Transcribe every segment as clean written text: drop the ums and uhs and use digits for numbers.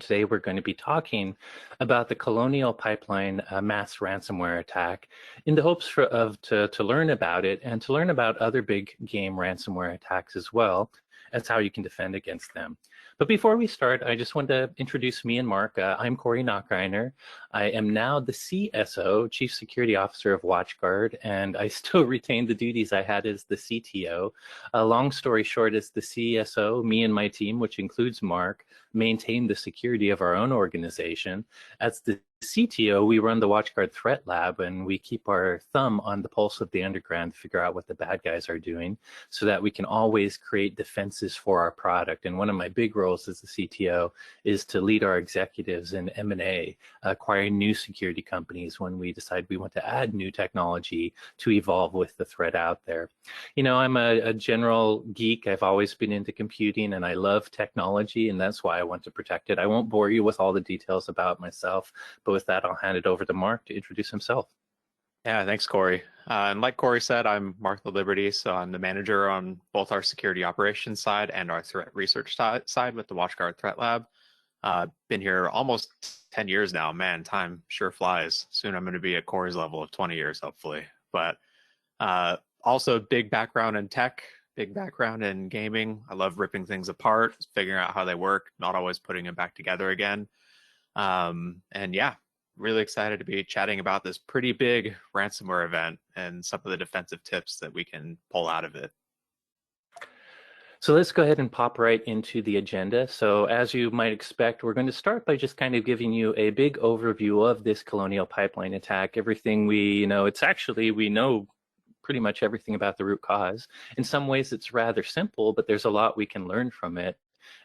Today we're going to be talking about the Colonial Pipeline mass ransomware attack in the hopes to learn about it and to learn about other big game ransomware attacks as well as how you can defend against them. But before we start, I just want to introduce me and Marc. I'm Corey Nachreiner. I am now the CSO, Chief Security Officer of WatchGuard, and I still retain the duties I had as the CTO. Long story short, as the CSO, me and my team, which includes Marc, maintain the security of our own organization. As the CTO, we run the WatchGuard Threat Lab, and we keep our thumb on the pulse of the underground to figure out what the bad guys are doing so that we can always create defenses for our product. And one of my big roles as the CTO is to lead our executives in M&A, acquiring new security companies when we decide we want to add new technology to evolve with the threat out there. You know, I'm a general geek. I've always been into computing, and I love technology, and that's why I want to protect it. I won't bore you with all the details about myself, but with that, I'll hand it over to Marc to introduce himself. Yeah, thanks, Corey. And like Corey said, I'm Marc Laliberte, so I'm the manager on both our security operations side and our threat research side with the WatchGuard Threat Lab. Been here almost 10 years now. Man, time sure flies. Soon I'm going to be at Corey's level of 20 years, hopefully. But also big background in tech, big background in gaming. I love ripping things apart, figuring out how they work, not always putting them back together again. And yeah, really excited to be chatting about this pretty big ransomware event and some of the defensive tips that we can pull out of it. So let's go ahead and pop right into the agenda. So as you might expect, we're going to start by just kind of giving you a big overview of this Colonial Pipeline attack. Everything we know pretty much everything about the root cause. In some ways, it's rather simple, but there's a lot we can learn from it.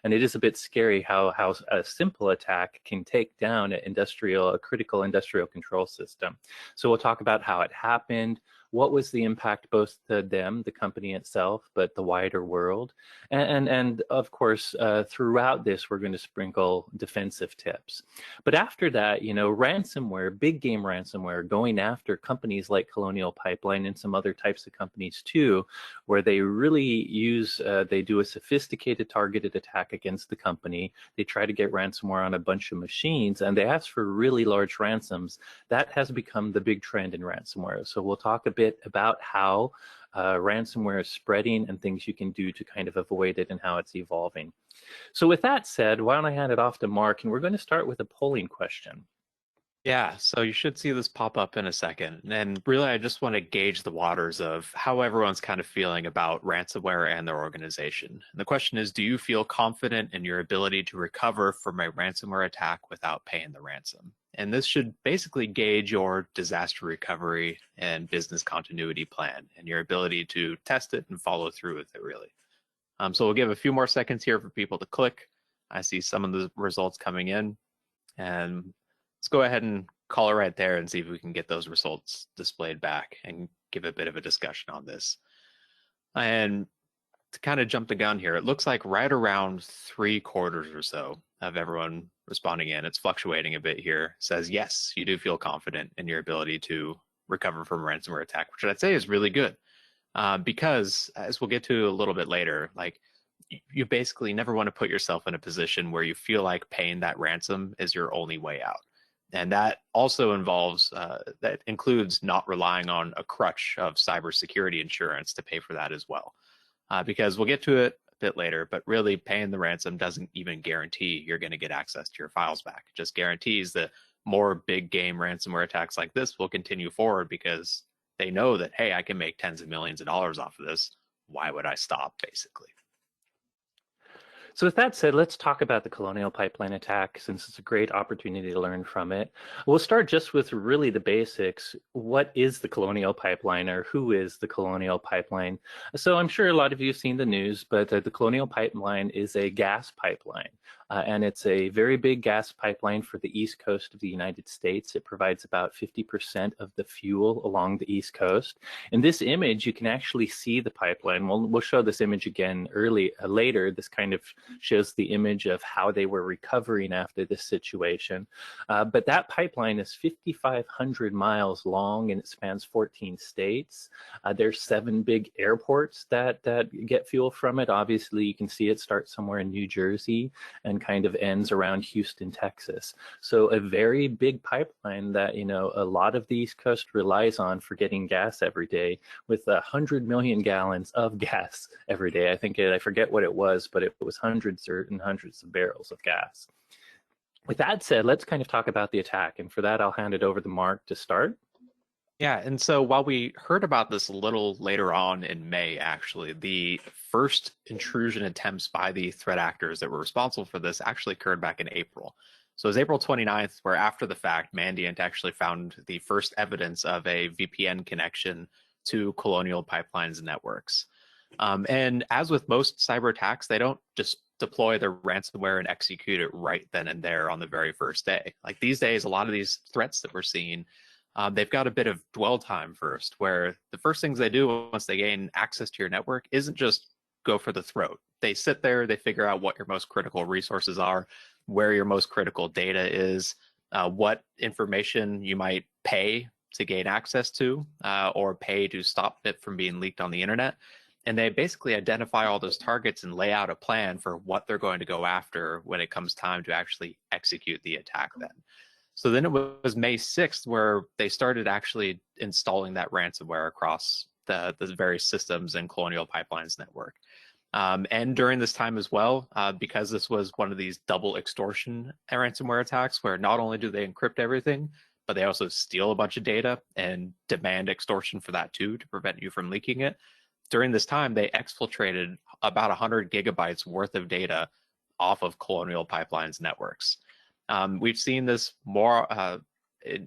And it is a bit scary how a simple attack can take down a critical industrial control system. So we'll talk about how it happened, what was the impact both to them, the company itself, but the wider world. And of course, throughout this, we're going to sprinkle defensive tips. But after that, you know, ransomware, big game ransomware, going after companies like Colonial Pipeline and some other types of companies too, where they really they do a sophisticated targeted attack against the company. They try to get ransomware on a bunch of machines, and they ask for really large ransoms. That has become the big trend in ransomware. So we'll talk a bit about how ransomware is spreading and things you can do to kind of avoid it and how it's evolving. So with that said, why don't I hand it off to Marc, and we're going to start with a polling question. Yeah, so you should see this pop up in a second. And really, I just want to gauge the waters of how everyone's kind of feeling about ransomware and their organization. And the question is, do you feel confident in your ability to recover from a ransomware attack without paying the ransom? And this should basically gauge your disaster recovery and business continuity plan and your ability to test it and follow through with it, really. So we'll give a few more seconds here for people to click. I see some of the results coming in. And let's go ahead and call it right there and see if we can get those results displayed back and give a bit of a discussion on this. And to kind of jump the gun here, it looks like right around 3/4 or so of everyone responding in, it's fluctuating a bit here, says yes, you do feel confident in your ability to recover from a ransomware attack, which I'd say is really good. Because as we'll get to a little bit later, like you basically never want to put yourself in a position where you feel like paying that ransom is your only way out. And that also that includes not relying on a crutch of cybersecurity insurance to pay for that as well. Because we'll get to it a bit later, but really paying the ransom doesn't even guarantee you're going to get access to your files back. It just guarantees that more big game ransomware attacks like this will continue forward because they know that, hey, I can make tens of millions of dollars off of this. Why would I stop, basically? So with that said, let's talk about the Colonial Pipeline attack, since it's a great opportunity to learn from it. We'll start just with really the basics. What is the Colonial Pipeline, or who is the Colonial Pipeline? So I'm sure a lot of you have seen the news, but the Colonial Pipeline is a gas pipeline. And it's a very big gas pipeline for the East Coast of the United States. It provides about 50% of the fuel along the East Coast. In this image, you can actually see the pipeline. We'll show this image again later. This kind of shows the image of how they were recovering after this situation. But that pipeline is 5,500 miles long, and it spans 14 states. There's 7 big airports that get fuel from it. Obviously, you can see it starts somewhere in New Jersey and and kind of ends around Houston, Texas. So a very big pipeline that, a lot of the East Coast relies on for getting gas every day, with 100 million gallons of gas every day. I forget what it was, but it was hundreds and hundreds of barrels of gas. With that said, let's kind of talk about the attack. And for that, I'll hand it over to Marc to start. Yeah, and so while we heard about this a little later on in May, actually, the first intrusion attempts by the threat actors that were responsible for this actually occurred back in April. So it was April 29th, where after the fact, Mandiant actually found the first evidence of a VPN connection to Colonial Pipeline's networks. And as with most cyber attacks, they don't just deploy their ransomware and execute it right then and there on the very first day. Like these days, a lot of these threats that we're seeing, they've got a bit of dwell time first, where the first things they do once they gain access to your network isn't just go for the throat. They sit there, they figure out what your most critical resources are, where your most critical data is, what information you might pay to gain access to, or pay to stop it from being leaked on the internet. And they basically identify all those targets and lay out a plan for what they're going to go after when it comes time to actually execute the attack then. So then it was May 6th where they started actually installing that ransomware across the various systems in Colonial Pipeline's network. And during this time as well, because this was one of these double extortion ransomware attacks where not only do they encrypt everything, but they also steal a bunch of data and demand extortion for that too to prevent you from leaking it. During this time, they exfiltrated about 100 gigabytes worth of data off of Colonial Pipeline's networks. We've seen this more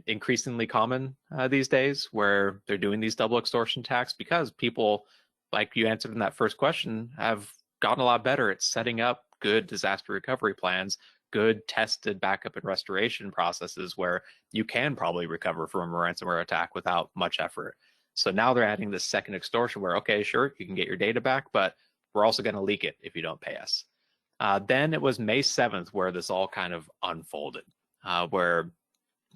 increasingly common these days, where they're doing these double extortion attacks because people, like you answered in that first question, have gotten a lot better at setting up good disaster recovery plans, good tested backup and restoration processes where you can probably recover from a ransomware attack without much effort. So now they're adding this second extortion where, okay, sure, you can get your data back, but we're also going to leak it if you don't pay us. Then it was May 7th where this all kind of unfolded, where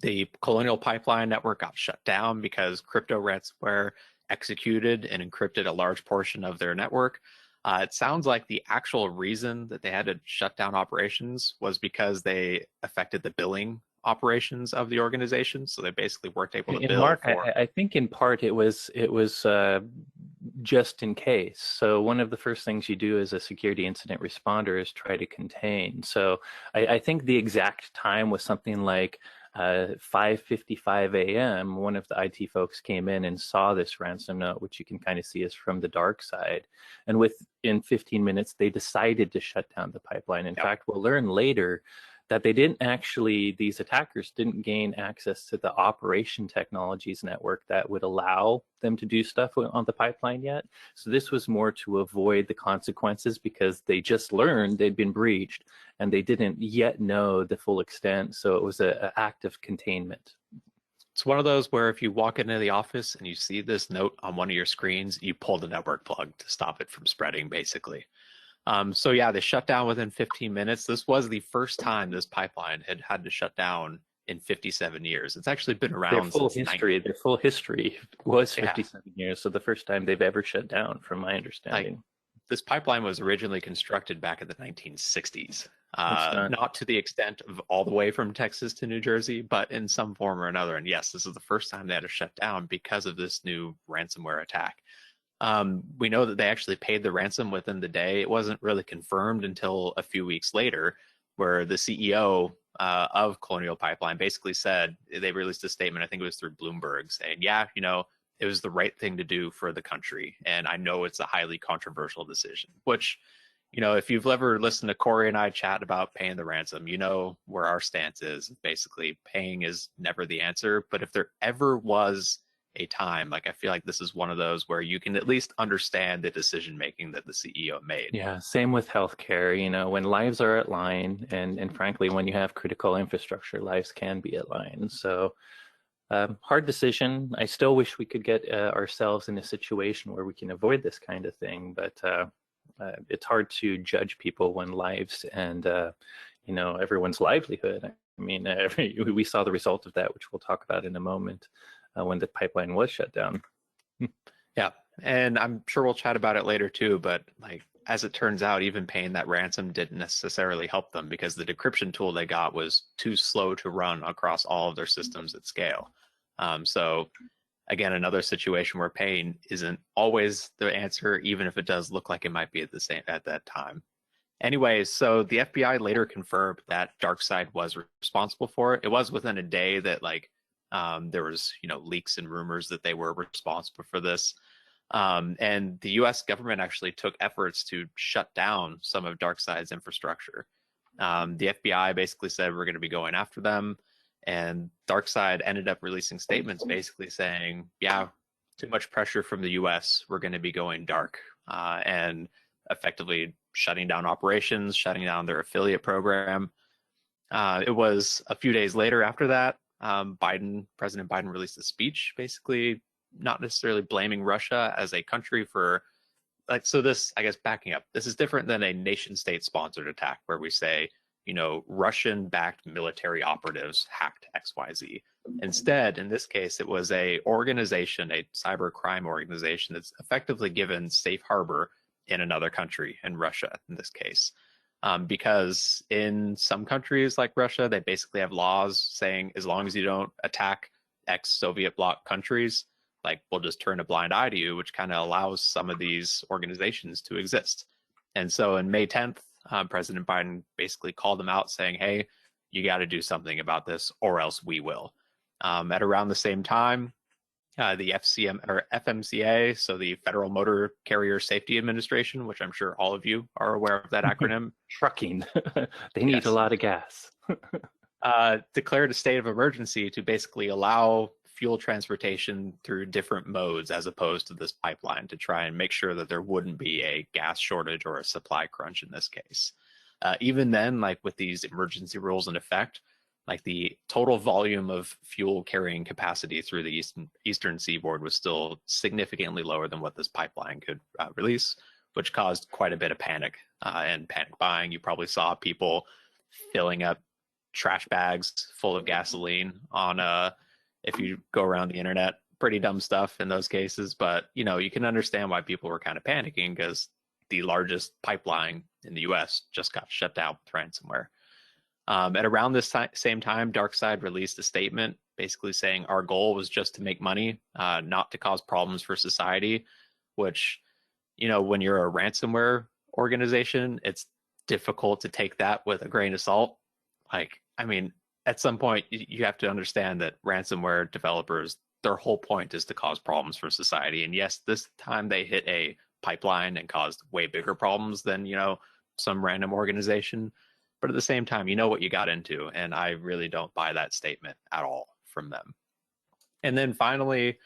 the Colonial Pipeline network got shut down because crypto ransomware executed and encrypted a large portion of their network. It sounds like the actual reason that they had to shut down operations was because they affected the billing operations of the organization. So they basically weren't able to bill. Marc, I think in part it was just in case. So one of the first things you do as a security incident responder is try to contain. So I think the exact time was something like 5:55 a.m. One of the IT folks came in and saw this ransom note, which you can kind of see is from the dark side. And within 15 minutes, they decided to shut down the pipeline. In fact, we'll learn later that these attackers didn't gain access to the operation technologies network that would allow them to do stuff on the pipeline yet. So this was more to avoid the consequences because they just learned they'd been breached and they didn't yet know the full extent. So it was an act of containment. It's one of those where if you walk into the office and you see this note on one of your screens, you pull the network plug to stop it from spreading, basically. So yeah, they shut down within 15 minutes. This was the first time this pipeline had to shut down in 57 years. It's actually been around since their full history was 57 years. So the first time they've ever shut down, from my understanding. This pipeline was originally constructed back in the 1960s. Not to the extent of all the way from Texas to New Jersey, but in some form or another. And yes, this is the first time they had to shut down because of this new ransomware attack. We know that they actually paid the ransom within the day. It wasn't really confirmed until a few weeks later, where the CEO of Colonial Pipeline basically said, they released a statement, I think it was through Bloomberg, saying, yeah, it was the right thing to do for the country. And I know it's a highly controversial decision, which, if you've ever listened to Corey and I chat about paying the ransom, you know where our stance is. Basically, paying is never the answer. But if there ever was a time, I feel like this is one of those where you can at least understand the decision making that the CEO made. Yeah, same with healthcare. When lives are at line, and frankly, when you have critical infrastructure, lives can be at line. So hard decision. I still wish we could get ourselves in a situation where we can avoid this kind of thing, but it's hard to judge people when lives and everyone's livelihood. I mean, we saw the result of that, which we'll talk about in a moment. When the pipeline was shut down. Yeah, and I'm sure we'll chat about it later too, but as it turns out, even paying that ransom didn't necessarily help them because the decryption tool they got was too slow to run across all of their systems at scale. So again, another situation where paying isn't always the answer, even if it does look like it might be at that time. Anyways, so the FBI later confirmed that DarkSide was responsible for it. It was within a day that there was leaks and rumors that they were responsible for this. And the US government actually took efforts to shut down some of DarkSide's infrastructure. The FBI basically said we're going to be going after them. And DarkSide ended up releasing statements basically saying, yeah, too much pressure from the US, we're going to be going dark, and effectively shutting down operations, shutting down their affiliate program. It was a few days later after that, President Biden released a speech basically not necessarily blaming Russia as a country for so this, I guess, backing up, this is different than a nation state sponsored attack where we say, Russian backed military operatives hacked XYZ. Instead, in this case, it was a organization, a cyber crime organization that's effectively given safe harbor in another country, in Russia in this case. Because in some countries like Russia, they basically have laws saying as long as you don't attack ex-Soviet bloc countries, we'll just turn a blind eye to you, which kind of allows some of these organizations to exist. And so on May 10th, President Biden basically called them out saying, hey, you got to do something about this or else we will. At around the same time, the FMCA, so the Federal Motor Carrier Safety Administration, which I'm sure all of you are aware of that acronym. Trucking. They need a lot of gas. Declared a state of emergency to basically allow fuel transportation through different modes as opposed to this pipeline to try and make sure that there wouldn't be a gas shortage or a supply crunch in this case. Even then, with these emergency rules in effect, the total volume of fuel carrying capacity through the eastern seaboard was still significantly lower than what this pipeline could release, which caused quite a bit of panic and panic buying. You probably saw people filling up trash bags full of gasoline on if you go around the internet. Pretty dumb stuff in those cases, but you can understand why people were kind of panicking because the largest pipeline in the US just got shut down with ransomware. At around this same time, DarkSide released a statement basically saying our goal was just to make money, not to cause problems for society, which, when you're a ransomware organization, it's difficult to take that with a grain of salt. At some point, you have to understand that ransomware developers, their whole point is to cause problems for society. And yes, this time they hit a pipeline and caused way bigger problems than, some random organization. But at the same time, you know what you got into. And I really don't buy that statement at all from them. And then finally,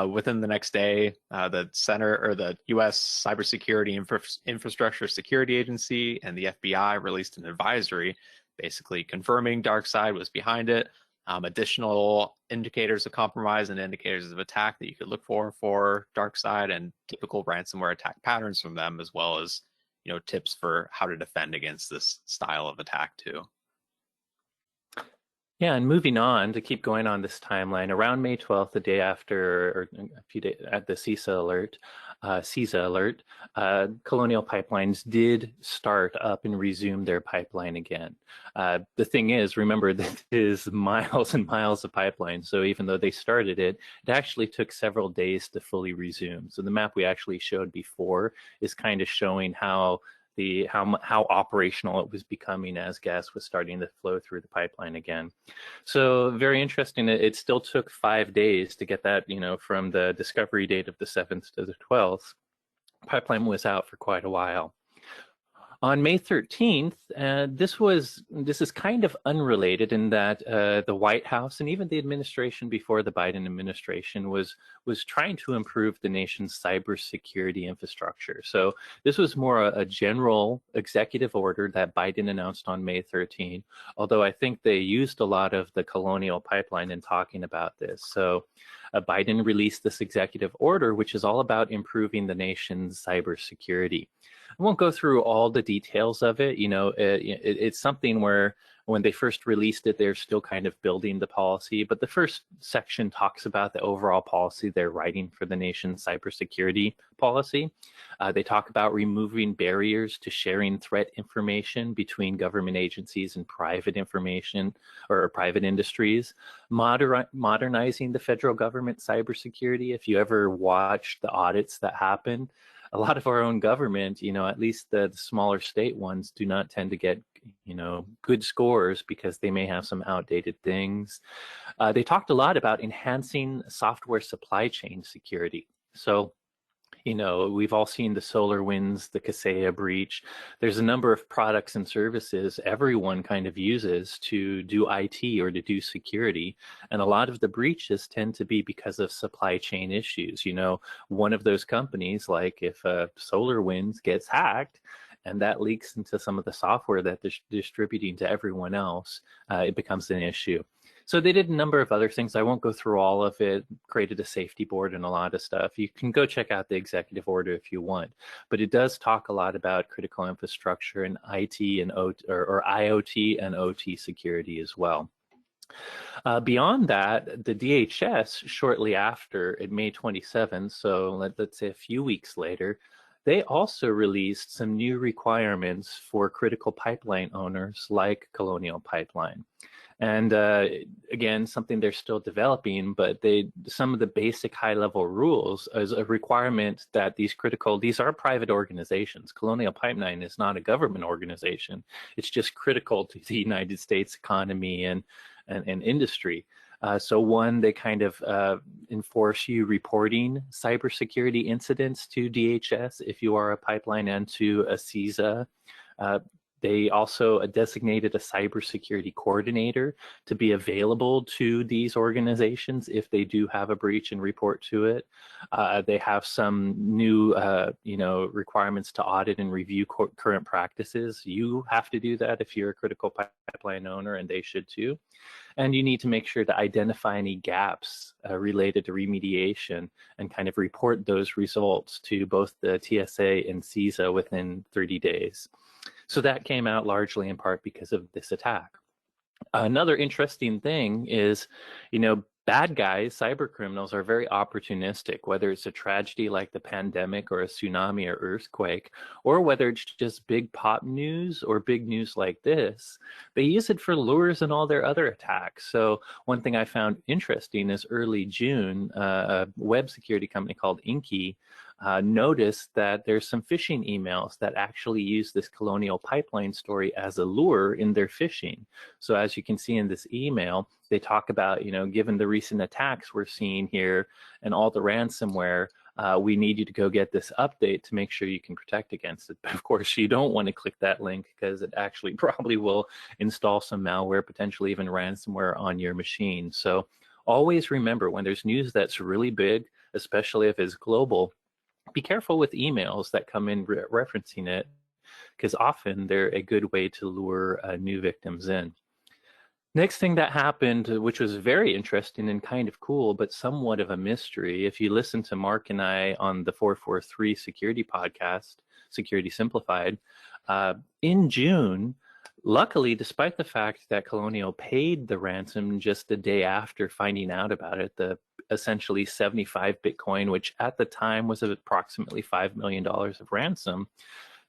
within the next day, the U.S. Cybersecurity Infrastructure Security Agency and the FBI released an advisory basically confirming DarkSide was behind it, additional indicators of compromise and indicators of attack that you could look for DarkSide, and typical ransomware attack patterns from them, as well as tips for how to defend against this style of attack too. Yeah, and moving on to keep going on this timeline, around May 12th, the day after, or a few days at the CISA alert, Colonial Pipelines did start up and resume their pipeline again. The thing is, remember, this is miles and miles of pipeline. So even though they started it, it actually took several days to fully resume. So the map we actually showed before is kind of showing how operational it was becoming as gas was starting to flow through the pipeline again. So very interesting. It still took 5 days to get that, from the discovery date of the 7th to the 12th. Pipeline was out for quite a while. On May 13th, this is kind of unrelated in that the White House and even the administration before the Biden administration was trying to improve the nation's cybersecurity infrastructure. So this was more a general executive order that Biden announced on May 13th, although I think they used a lot of the Colonial Pipeline in talking about this. So Biden released this executive order, which is all about improving the nation's cybersecurity. I won't go through all the details of it. It's something where when they first released it, they're still kind of building the policy. But the first section talks about the overall policy they're writing for the nation's cybersecurity policy. They talk about removing barriers to sharing threat information between government agencies and private information or private industries, modernizing the federal government cybersecurity. If you ever watched the audits that happen, a lot of our own government, at least the smaller state ones, do not tend to get, good scores because they may have some outdated things. They talked a lot about enhancing software supply chain security. So, we've all seen the SolarWinds, the Kaseya breach. There's a number of products and services everyone kind of uses to do IT or to do security. And a lot of the breaches tend to be because of supply chain issues. One of those companies, like if SolarWinds gets hacked, and that leaks into some of the software that they're distributing to everyone else, it becomes an issue. So they did a number of other things. I won't go through all of it, created a safety board and a lot of stuff. You can go check out the executive order if you want. But it does talk a lot about critical infrastructure and IT and or IoT and OT security as well. Beyond that, the DHS, shortly after, in May 27, so let's say a few weeks later, they also released some new requirements for critical pipeline owners like Colonial Pipeline. And again, something they're still developing, but some of the basic high-level rules is a requirement that these are private organizations. Colonial Pipeline is not a government organization. It's just critical to the United States economy and industry. So one, they kind of enforce you reporting cybersecurity incidents to DHS if you are a pipeline, and to a CISA. They also designated a cybersecurity coordinator to be available to these organizations if they do have a breach and report to it. They have some new, requirements to audit and review current practices. You have to do that if you're a critical pipeline owner, and they should too. And you need to make sure to identify any gaps related to remediation and kind of report those results to both the TSA and CISA within 30 days. So that came out largely in part because of this attack. Another interesting thing is, bad guys, cyber criminals, are very opportunistic, whether it's a tragedy like the pandemic or a tsunami or earthquake, or whether it's just big pop news or big news like this. They use it for lures and all their other attacks. So one thing I found interesting is early June, a web security company called Inky noticed that there's some phishing emails that actually use this Colonial Pipeline story as a lure in their phishing. So as you can see in this email, they talk about, given the recent attacks we're seeing here and all the ransomware, we need you to go get this update to make sure you can protect against it. But of course, you don't want to click that link because it actually probably will install some malware, potentially even ransomware on your machine. So always remember, when there's news that's really big, especially if it's global, be careful with emails that come in referencing it, because often they're a good way to lure new victims in. Next thing that happened, which was very interesting and kind of cool, but somewhat of a mystery, if you listen to Mark and I on the 443 Security podcast, Security Simplified, in June, luckily, despite the fact that Colonial paid the ransom just the day after finding out about it, the essentially 75 Bitcoin, which at the time was approximately $5 million of ransom,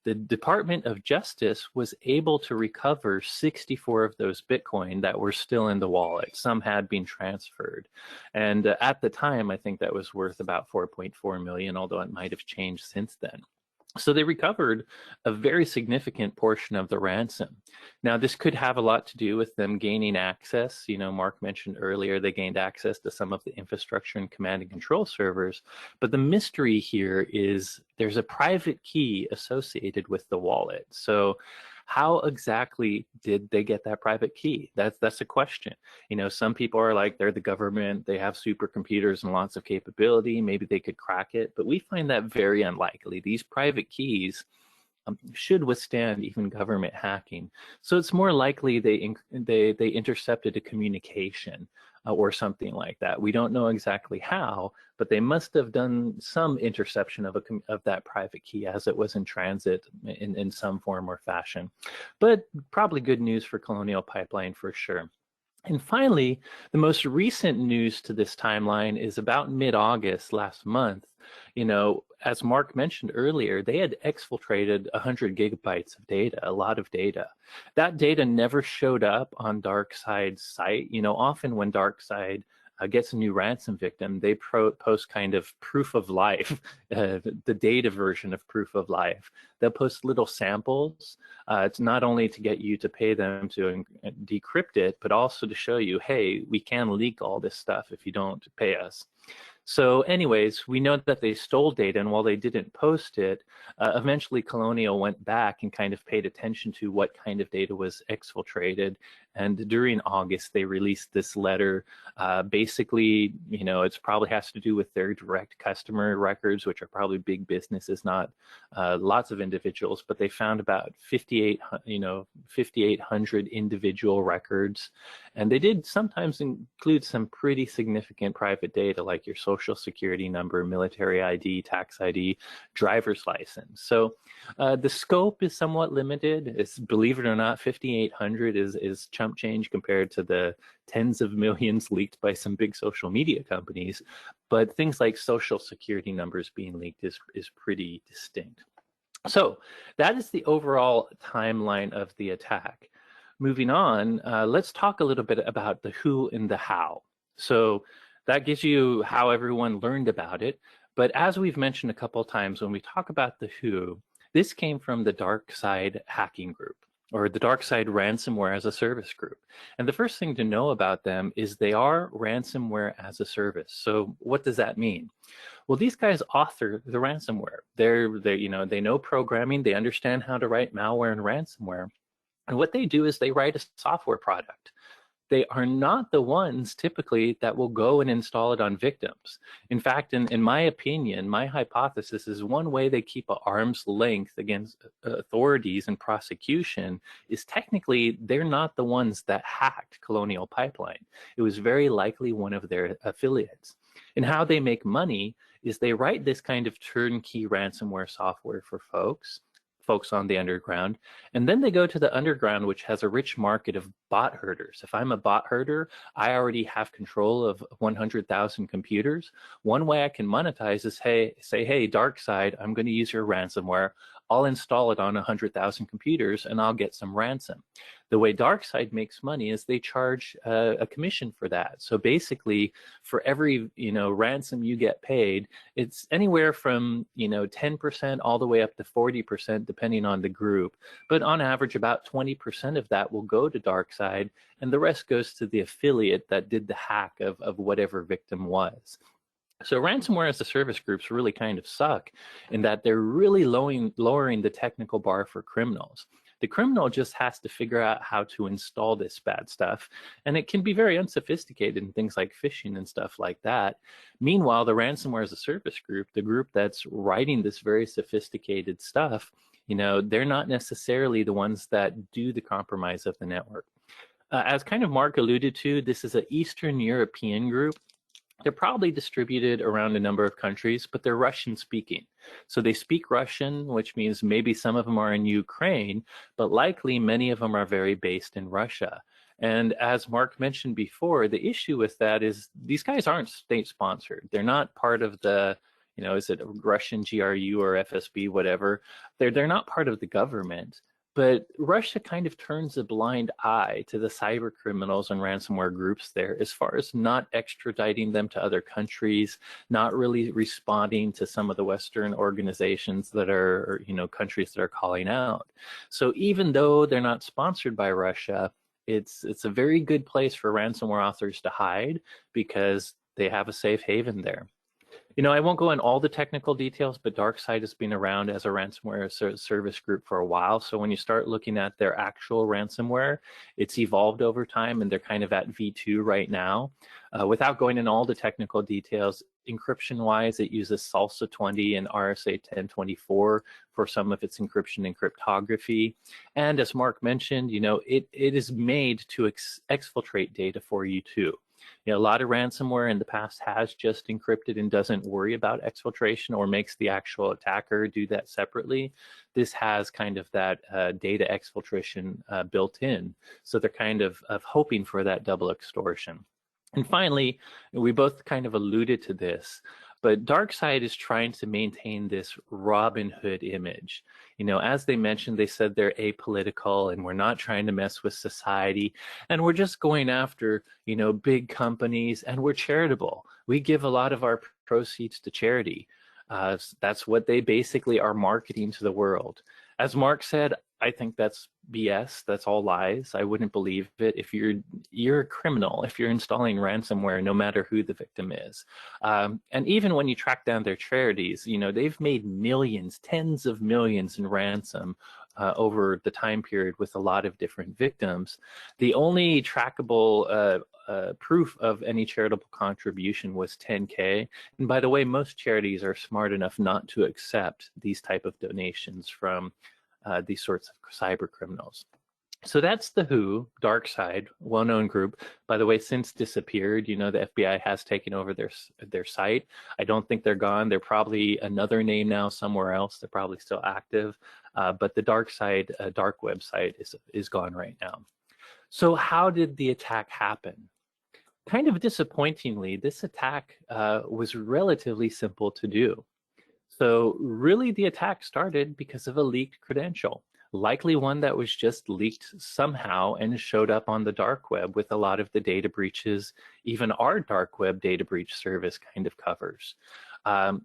the Department of Justice was able to recover 64 of those Bitcoin that were still in the wallet. Some had been transferred. And at the time, I think that was worth about 4.4 million, although it might have changed since then. So they recovered a very significant portion of the ransom. Now, this could have a lot to do with them gaining access. Mark mentioned earlier, they gained access to some of the infrastructure and command and control servers. But the mystery here is there's a private key associated with the wallet. So how exactly did they get that private key? That's a question. Some people are like, they're the government, they have supercomputers and lots of capability, maybe they could crack it, but we find that very unlikely. These private keys should withstand even government hacking. So it's more likely they intercepted a communication or something like that. We don't know exactly how, but they must have done some interception of that private key as it was in transit in some form or fashion. But probably good news for Colonial Pipeline for sure. And finally, the most recent news to this timeline is about mid-August last month. As Marc mentioned earlier, they had exfiltrated 100 gigabytes of data, a lot of data. That data never showed up on DarkSide's site. Often when DarkSide gets a new ransom victim, they post kind of proof of life, the data version of proof of life. They'll post little samples. It's not only to get you to pay them to decrypt it, but also to show you, hey, we can leak all this stuff if you don't pay us. So anyways, we know that they stole data, and while they didn't post it, eventually Colonial went back and kind of paid attention to what kind of data was exfiltrated. And during August, they released this letter. Basically, it's probably has to do with their direct customer records, which are probably big businesses, not lots of individuals, but they found about 5,800 individual records. And they did sometimes include some pretty significant private data, like your social security number, military ID, tax ID, driver's license. So the scope is somewhat limited. It's, believe it or not, 5,800 is chump change compared to the tens of millions leaked by some big social media companies. But things like social security numbers being leaked is pretty distinct. So that is the overall timeline of the attack. Moving on, let's talk a little bit about the who and the how. So that gives you how everyone learned about it. But as we've mentioned a couple of times, when we talk about the who, this came from the DarkSide hacking group, or the DarkSide ransomware as a service group. And the first thing to know about them is they are ransomware as a service. So what does that mean? Well, these guys author the ransomware. They know programming, they understand how to write malware and ransomware. And what they do is they write a software product. They are not the ones typically that will go and install it on victims. In fact, in my opinion, my hypothesis is one way they keep an arm's length against authorities and prosecution is technically they're not the ones that hacked Colonial Pipeline. It was very likely one of their affiliates. And how they make money is they write this kind of turnkey ransomware software for folks on the underground, and then they go to the underground, which has a rich market of bot herders. If I'm a bot herder, I already have control of 100,000 computers. One way I can monetize is, say, hey, DarkSide, I'm going to use your ransomware. I'll install it on 100,000 computers and I'll get some ransom. The way DarkSide makes money is they charge a commission for that. So basically, for every ransom you get paid, it's anywhere from 10% all the way up to 40%, depending on the group. But on average, about 20% of that will go to DarkSide, and the rest goes to the affiliate that did the hack of whatever victim was. So ransomware as a service groups really kind of suck in that they're really lowering the technical bar for criminals. The criminal just has to figure out how to install this bad stuff, and it can be very unsophisticated in things like phishing and stuff like that. Meanwhile, the ransomware as a service group, the group that's writing this very sophisticated stuff, they're not necessarily the ones that do the compromise of the network. As kind of Marc alluded to, this is an Eastern European group. They're probably distributed around a number of countries, but they're Russian speaking. So they speak Russian, which means maybe some of them are in Ukraine, but likely many of them are very based in Russia. And as Marc mentioned before, the issue with that is these guys aren't state sponsored. They're not part of the, is it Russian GRU or FSB, whatever. They're not part of the government. But Russia kind of turns a blind eye to the cyber criminals and ransomware groups there as far as not extraditing them to other countries, not really responding to some of the Western organizations that are, countries that are calling out. So even though they're not sponsored by Russia, it's a very good place for ransomware authors to hide because they have a safe haven there. I won't go in all the technical details, but DarkSide has been around as a ransomware service group for a while. So when you start looking at their actual ransomware, it's evolved over time, and they're kind of at V2 right now. Without going in all the technical details, encryption-wise, it uses Salsa 20 and RSA 1024 for some of its encryption and cryptography. And as Marc mentioned, it is made to exfiltrate data for you too. You know, a lot of ransomware in the past has just encrypted and doesn't worry about exfiltration or makes the actual attacker do that separately. This has kind of that data exfiltration built in. So they're kind of hoping for that double extortion. And finally, we both kind of alluded to this, but DarkSide is trying to maintain this Robin Hood image. You know, as they mentioned, they said they're apolitical and we're not trying to mess with society. And we're just going after, you know, big companies, and we're charitable. We give a lot of our proceeds to charity. That's what they basically are marketing to the world. As Marc said, I think that's BS. That's all lies. I wouldn't believe it. If you're a criminal, if you're installing ransomware, no matter who the victim is. And even when you track down their charities, you know, they've made millions, tens of millions in ransom over the time period with a lot of different victims. The only trackable proof of any charitable contribution was 10K. And by the way, most charities are smart enough not to accept these type of donations from these sorts of cyber criminals. So that's the WHO, DarkSide, well-known group. By the way, since disappeared. You know, the FBI has taken over their site. I don't think they're gone. They're probably another name now somewhere else. They're probably still active, but the DarkSide dark website is gone right now. So how did the attack happen? Kind of disappointingly, this attack was relatively simple to do. So really the attack started because of a leaked credential, likely one that was just leaked somehow and showed up on the dark web with a lot of the data breaches even our dark web data breach service kind of covers.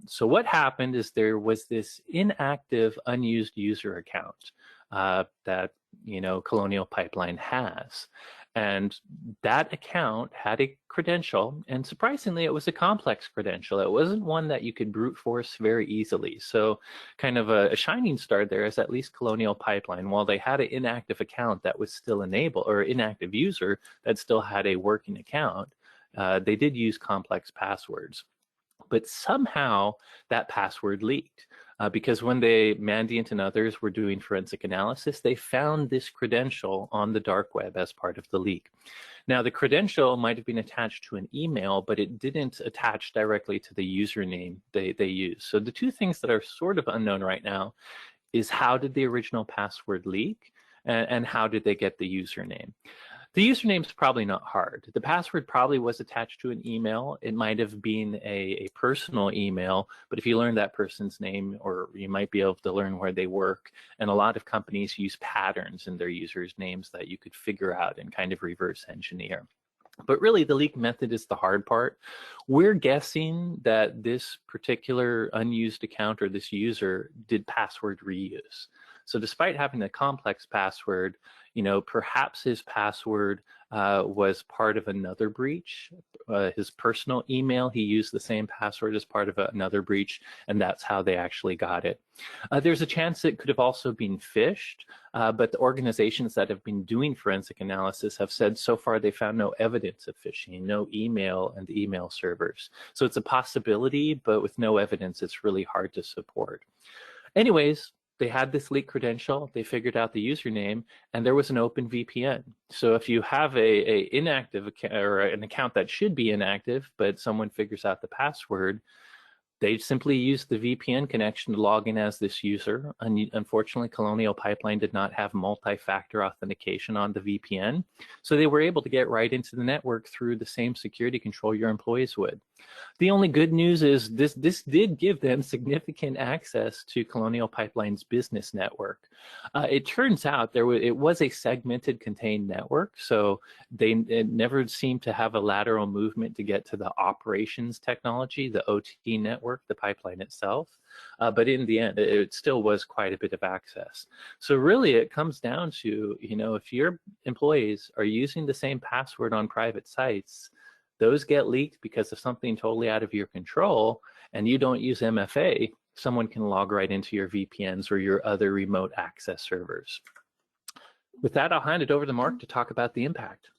So what happened is there was this inactive unused user account that, you know, Colonial Pipeline has. And that account had a credential, and surprisingly, it was a complex credential. It wasn't one that you could brute force very easily. So kind of a shining star there is at least Colonial Pipeline. While they had an inactive account that was still enabled, or inactive user that still had a working account, they did use complex passwords. But somehow that password leaked. Because when they, Mandiant and others, were doing forensic analysis, they found this credential on the dark web as part of the leak. Now, the credential might have been attached to an email, but it didn't attach directly to the username they used. So the two things that are sort of unknown right now is how did the original password leak, and how did they get the username? The username is probably not hard. The password probably was attached to an email. It might have been a personal email, but if you learn that person's name, or you might be able to learn where they work. And a lot of companies use patterns in their users' names that you could figure out and kind of reverse engineer. But really, the leak method is the hard part. We're guessing that this particular unused account or this user did password reuse. So despite having a complex password, you know, perhaps his password was part of another breach. His personal email, he used the same password as part of another breach, and that's how they actually got it. There's a chance it could have also been phished, but the organizations that have been doing forensic analysis have said so far they found no evidence of phishing, no email and email servers. So it's a possibility, but with no evidence, it's really hard to support. Anyways, they had this leaked credential, they figured out the username, and there was an open VPN. So if you have a inactive account, or an account that should be inactive, but someone figures out the password, they simply use the VPN connection to log in as this user. Unfortunately, Colonial Pipeline did not have multi-factor authentication on the VPN, so they were able to get right into the network through the same security control your employees would. The only good news is this did give them significant access to Colonial Pipeline's business network. It turns out it was a segmented contained network, so it never seemed to have a lateral movement to get to the operations technology, the OT network, the pipeline itself. But in the end, it still was quite a bit of access. So really, it comes down to, you know, if your employees are using the same password on private sites, those get leaked because of something totally out of your control, and you don't use MFA, someone can log right into your VPNs or your other remote access servers. With that, I'll hand it over to Marc to talk about the impact.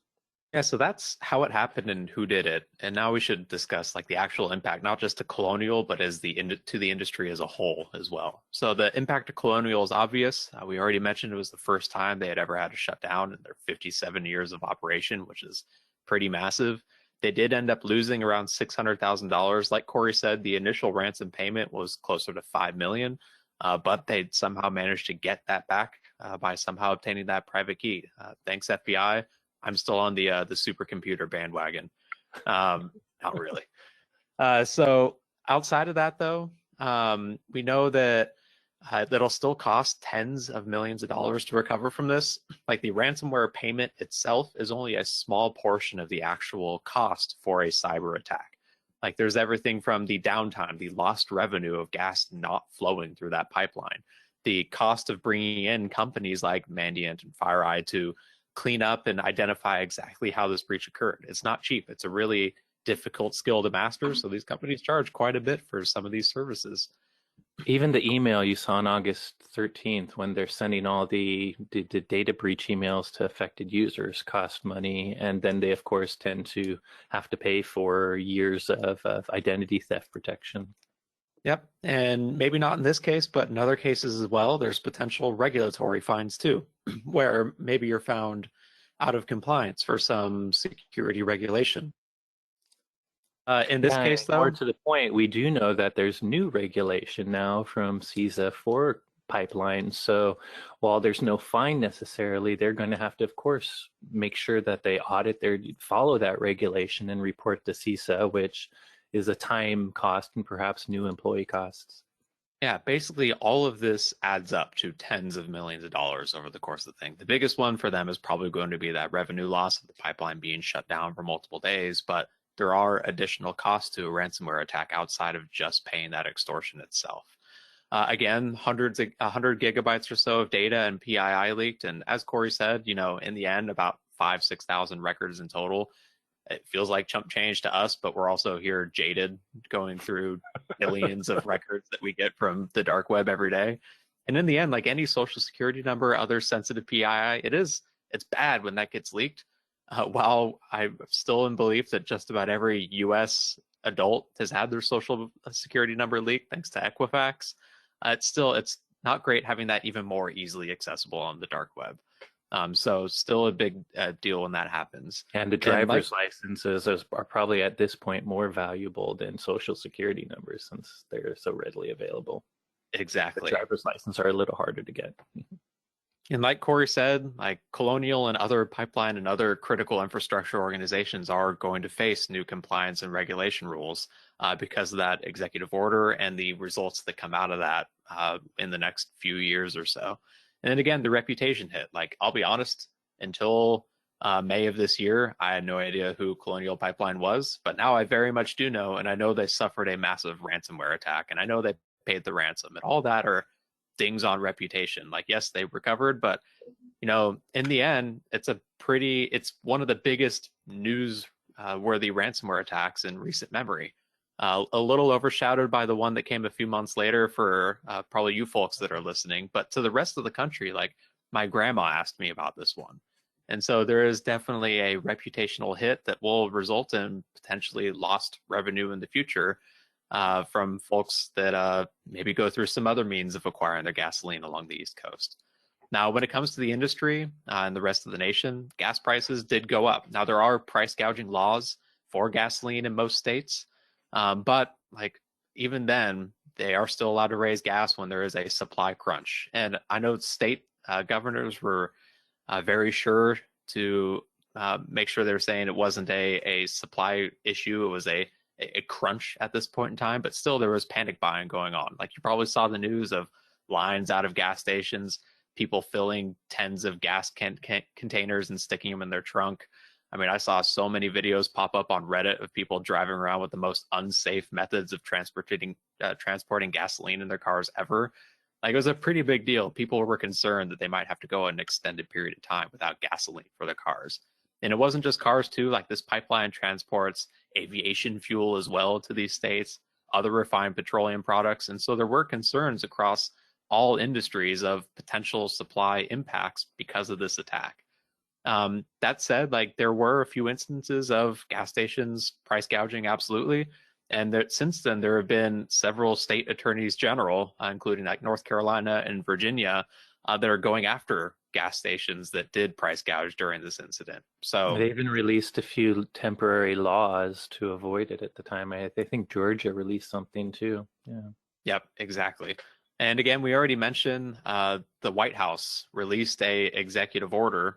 Yeah, so that's how it happened and who did it. And now we should discuss like the actual impact, not just to Colonial, but as to the industry as a whole as well. So the impact to Colonial is obvious. We already mentioned it was the first time they had ever had a shutdown in their 57 years of operation, which is pretty massive. They did end up losing around $600,000. Like Corey said, the initial ransom payment was closer to $5 million, but they somehow managed to get that back by somehow obtaining that private key. Thanks, FBI. I'm still on the supercomputer bandwagon. Not really. So outside of that, though, we know that that'll still cost tens of millions of dollars to recover from this. Like the ransomware payment itself is only a small portion of the actual cost for a cyber attack. Like there's everything from the downtime, the lost revenue of gas not flowing through that pipeline, the cost of bringing in companies like Mandiant and FireEye to clean up and identify exactly how this breach occurred. It's not cheap. It's a really difficult skill to master. So these companies charge quite a bit for some of these services. Even the email you saw on August 13th, when they're sending all the data breach emails to affected users, cost money. And then they, of course, tend to have to pay for years of identity theft protection. Yep. And maybe not in this case, but in other cases as well, there's potential regulatory fines too, where maybe you're found out of compliance for some security regulation. In this case, though, more to the point, we do know that there's new regulation now from CISA for pipelines. So while there's no fine necessarily, they're going to have to, of course, make sure that they follow that regulation and report to CISA, which is a time cost and perhaps new employee costs. Yeah, basically all of this adds up to tens of millions of dollars over the course of the thing. The biggest one for them is probably going to be that revenue loss of the pipeline being shut down for multiple days, but there are additional costs to a ransomware attack outside of just paying that extortion itself. Again, 100 gigabytes or so of data and PII leaked. And as Corey said, in the end, about 6,000 records in total. It feels like chump change to us, but we're also here jaded going through millions of records that we get from the dark web every day. And in the end, like any social security number, other sensitive PII, it's bad when that gets leaked. While I'm still in belief that just about every US adult has had their social security number leaked thanks to Equifax, it's not great having that even more easily accessible on the dark web. So still a big deal when that happens. And the driver's licenses are probably at this point more valuable than social security numbers since they're so readily available. Exactly. The driver's license are a little harder to get. And like Corey said, like Colonial and other pipeline and other critical infrastructure organizations are going to face new compliance and regulation rules because of that executive order and the results that come out of that in the next few years or so. And then again, the reputation hit. Like, I'll be honest, until May of this year, I had no idea who Colonial Pipeline was, but now I very much do know, and I know they suffered a massive ransomware attack, and I know they paid the ransom, and all that are dings on reputation. Like, yes, they recovered, but in the end, it's one of the biggest news-worthy ransomware attacks in recent memory. A little overshadowed by the one that came a few months later for probably you folks that are listening, but to the rest of the country, like my grandma asked me about this one. And so there is definitely a reputational hit that will result in potentially lost revenue in the future from folks that maybe go through some other means of acquiring their gasoline along the East Coast. Now, when it comes to the industry and the rest of the nation, gas prices did go up. Now, there are price gouging laws for gasoline in most states. But like even then, they are still allowed to raise gas when there is a supply crunch. And I know state governors were very sure to make sure they're saying it wasn't a supply issue. It was a crunch at this point in time, but still there was panic buying going on. Like you probably saw the news of lines out of gas stations, people filling tens of gas containers and sticking them in their trunk. I mean, I saw so many videos pop up on Reddit of people driving around with the most unsafe methods of transporting gasoline in their cars ever. Like, it was a pretty big deal. People were concerned that they might have to go an extended period of time without gasoline for their cars. And it wasn't just cars too. Like, this pipeline transports aviation fuel as well to these states, other refined petroleum products. And so there were concerns across all industries of potential supply impacts because of this attack. That said, like there were a few instances of gas stations price gouging, absolutely. And since then, there have been several state attorneys general, including like North Carolina and Virginia, that are going after gas stations that did price gouge during this incident. So They even released a few temporary laws to avoid it at the time. I think Georgia released something too. Yeah. yep, exactly. And again, we already mentioned the White House released a executive order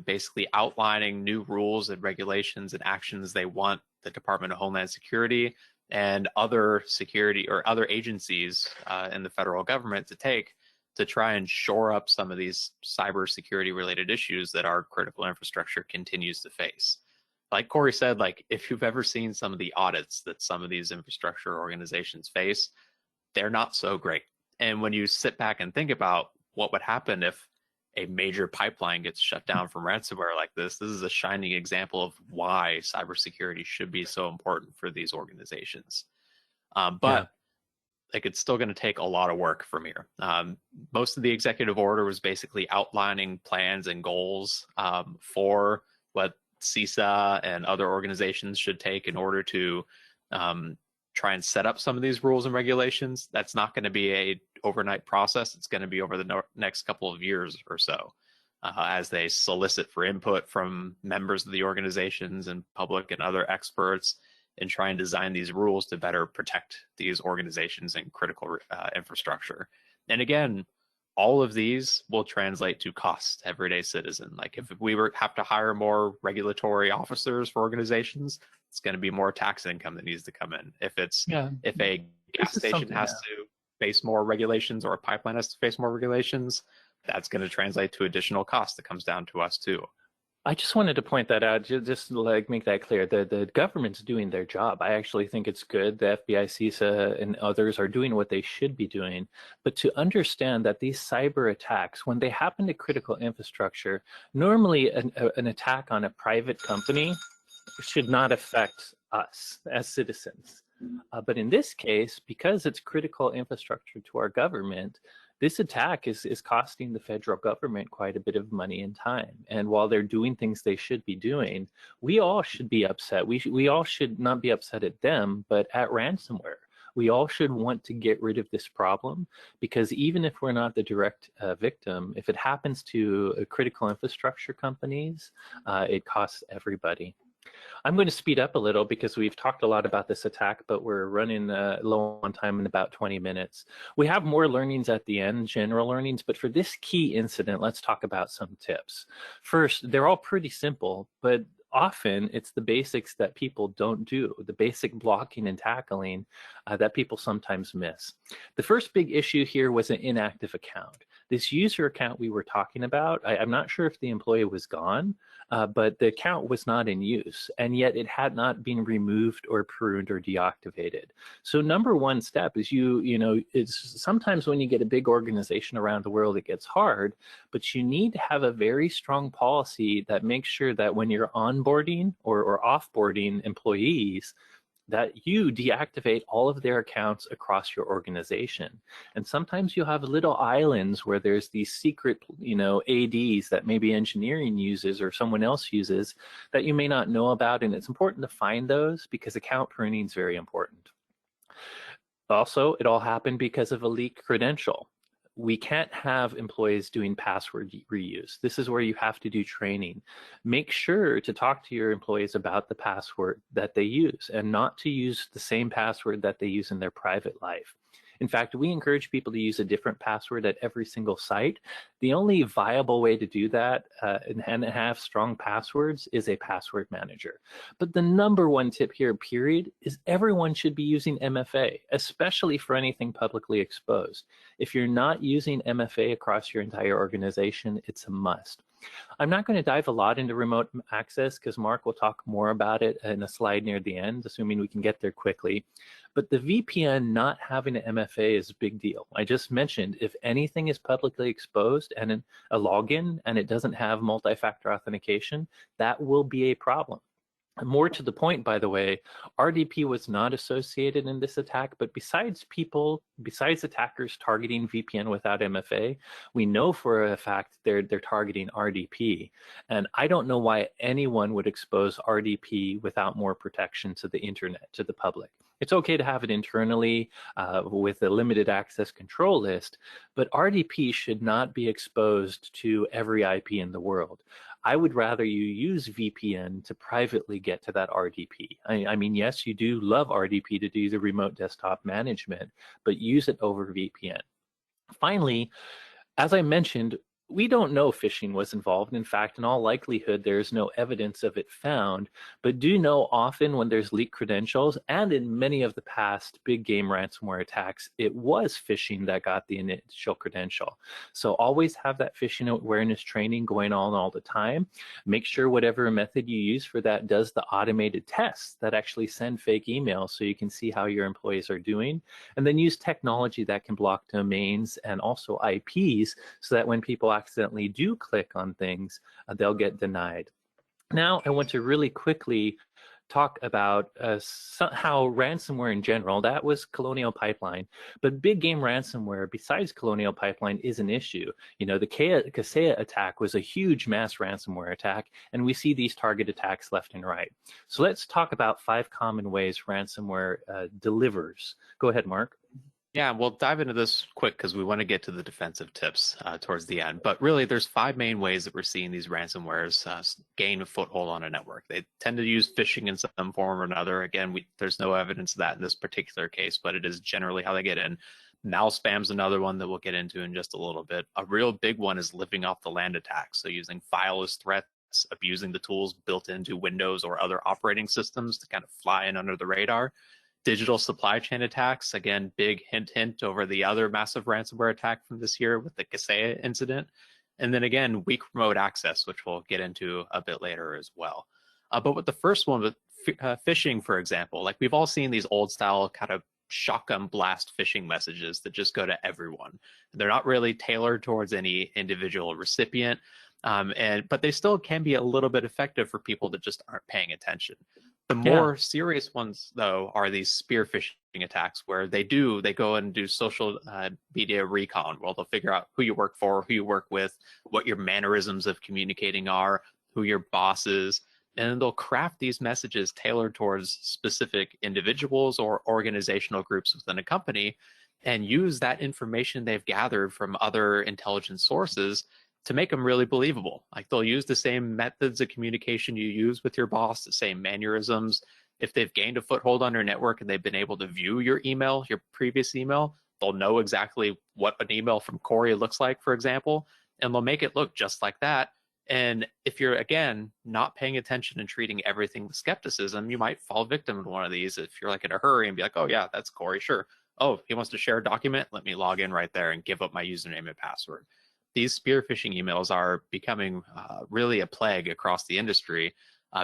basically outlining new rules and regulations and actions they want the Department of Homeland Security and other security or other agencies in the federal government to take to try and shore up some of these cybersecurity related issues that our critical infrastructure continues to face. Like Corey said, like if you've ever seen some of the audits that some of these infrastructure organizations face, they're not so great. And when you sit back and think about what would happen if a major pipeline gets shut down from ransomware like this is a shining example of why cybersecurity should be so important for these organizations. But like it's still going to take a lot of work from here. Most of the executive order was basically outlining plans and goals for what CISA and other organizations should take in order to try and set up some of these rules and regulations. That's not going to be a overnight process. It's going to be over the next couple of years or so as they solicit for input from members of the organizations and public and other experts and try and design these rules to better protect these organizations and critical infrastructure. And again, all of these will translate to cost to everyday citizen. Like if we have to hire more regulatory officers for organizations, it's going to be more tax income that needs to come in. If a gas station has to face more regulations or a pipeline has to face more regulations, that's going to translate to additional cost that comes down to us too. I just wanted to point that out, just like make that clear. The government's doing their job. I actually think it's good. The FBI, CISA, and others are doing what they should be doing. But to understand that these cyber attacks, when they happen to critical infrastructure, normally an attack on a private company should not affect us as citizens. But in this case, because it's critical infrastructure to our government, this attack is costing the federal government quite a bit of money and time. And while they're doing things they should be doing, we all should be upset. We all should not be upset at them, but at ransomware. We all should want to get rid of this problem, because even if we're not the direct victim, if it happens to critical infrastructure companies, it costs everybody. I'm going to speed up a little because we've talked a lot about this attack, but we're running low on time in about 20 minutes. We have more learnings at the end, general learnings, but for this key incident, let's talk about some tips. First, they're all pretty simple, but often it's the basics that people don't do, the basic blocking and tackling that people sometimes miss. The first big issue here was an inactive account. This user account we were talking about, I'm not sure if the employee was gone, but the account was not in use, and yet it had not been removed or pruned or deactivated. So number one step is it's sometimes when you get a big organization around the world, it gets hard, but you need to have a very strong policy that makes sure that when you're onboarding or offboarding employees, that you deactivate all of their accounts across your organization. And sometimes you'll have little islands where there's these secret, ADs that maybe engineering uses or someone else uses that you may not know about. And it's important to find those because account pruning is very important. Also, it all happened because of a leaked credential. We can't have employees doing password reuse. This is where you have to do training. Make sure to talk to your employees about the password that they use and not to use the same password that they use in their private life. In fact, we encourage people to use a different password at every single site. The only viable way to do that and have strong passwords is a password manager. But the number one tip here, period, is everyone should be using MFA, especially for anything publicly exposed. If you're not using MFA across your entire organization, it's a must. I'm not going to dive a lot into remote access because Mark will talk more about it in a slide near the end, assuming we can get there quickly. But the VPN not having an MFA is a big deal. I just mentioned if anything is publicly exposed and a login and it doesn't have multi-factor authentication, that will be a problem. More to the point, by the way, RDP was not associated in this attack, but besides attackers targeting VPN without MFA, we know for a fact they're targeting RDP. And I don't know why anyone would expose RDP without more protection to the internet, to the public. It's okay to have it internally with a limited access control list, but RDP should not be exposed to every IP in the world. I would rather you use VPN to privately get to that RDP. I mean, yes, you do love RDP to do the remote desktop management, but use it over VPN. Finally, as I mentioned, we don't know phishing was involved. In fact, in all likelihood, there's no evidence of it found, but do know often when there's leaked credentials, and in many of the past big game ransomware attacks, it was phishing that got the initial credential. So always have that phishing awareness training going on all the time. Make sure whatever method you use for that does the automated tests that actually send fake emails so you can see how your employees are doing. And then use technology that can block domains and also IPs so that when people accidentally do click on things, they'll get denied. Now, I want to really quickly talk about how ransomware in general, that was Colonial Pipeline, but big game ransomware besides Colonial Pipeline is an issue. You know, the Kaseya attack was a huge mass ransomware attack, and we see these target attacks left and right. So let's talk about 5 common ways ransomware delivers. Go ahead, Mark. Yeah, we'll dive into this quick because we want to get to the defensive tips towards the end. But really, there's 5 main ways that we're seeing these ransomwares gain a foothold on a network. They tend to use phishing in some form or another. Again, there's no evidence of that in this particular case, but it is generally how they get in. Mal spam's another one that we'll get into in just a little bit. A real big one is living off the land attacks. So using file as threats, abusing the tools built into Windows or other operating systems to kind of fly in under the radar. Digital supply chain attacks, again, big hint over the other massive ransomware attack from this year with the Kaseya incident. And then again, weak remote access, which we'll get into a bit later as well. But with the first one, with phishing, for example, like we've all seen these old style kind of shotgun blast phishing messages that just go to everyone. They're not really tailored towards any individual recipient, but they still can be a little bit effective for people that just aren't paying attention. The more serious ones, though, are these spear phishing attacks where they go and do social media recon, where they'll figure out who you work for, who you work with, what your mannerisms of communicating are, who your boss is, and then they'll craft these messages tailored towards specific individuals or organizational groups within a company and use that information they've gathered from other intelligence sources to make them really believable. Like they'll use the same methods of communication you use with your boss, the same mannerisms. If they've gained a foothold on your network and they've been able to view your email, your previous email, they'll know exactly what an email from Corey looks like, for example, and they'll make it look just like that. And if you're, again, not paying attention and treating everything with skepticism, you might fall victim to one of these if you're like in a hurry and be like, oh yeah, that's Corey, sure. Oh, he wants to share a document? Let me log in right there and give up my username and password. These spear phishing emails are becoming really a plague across the industry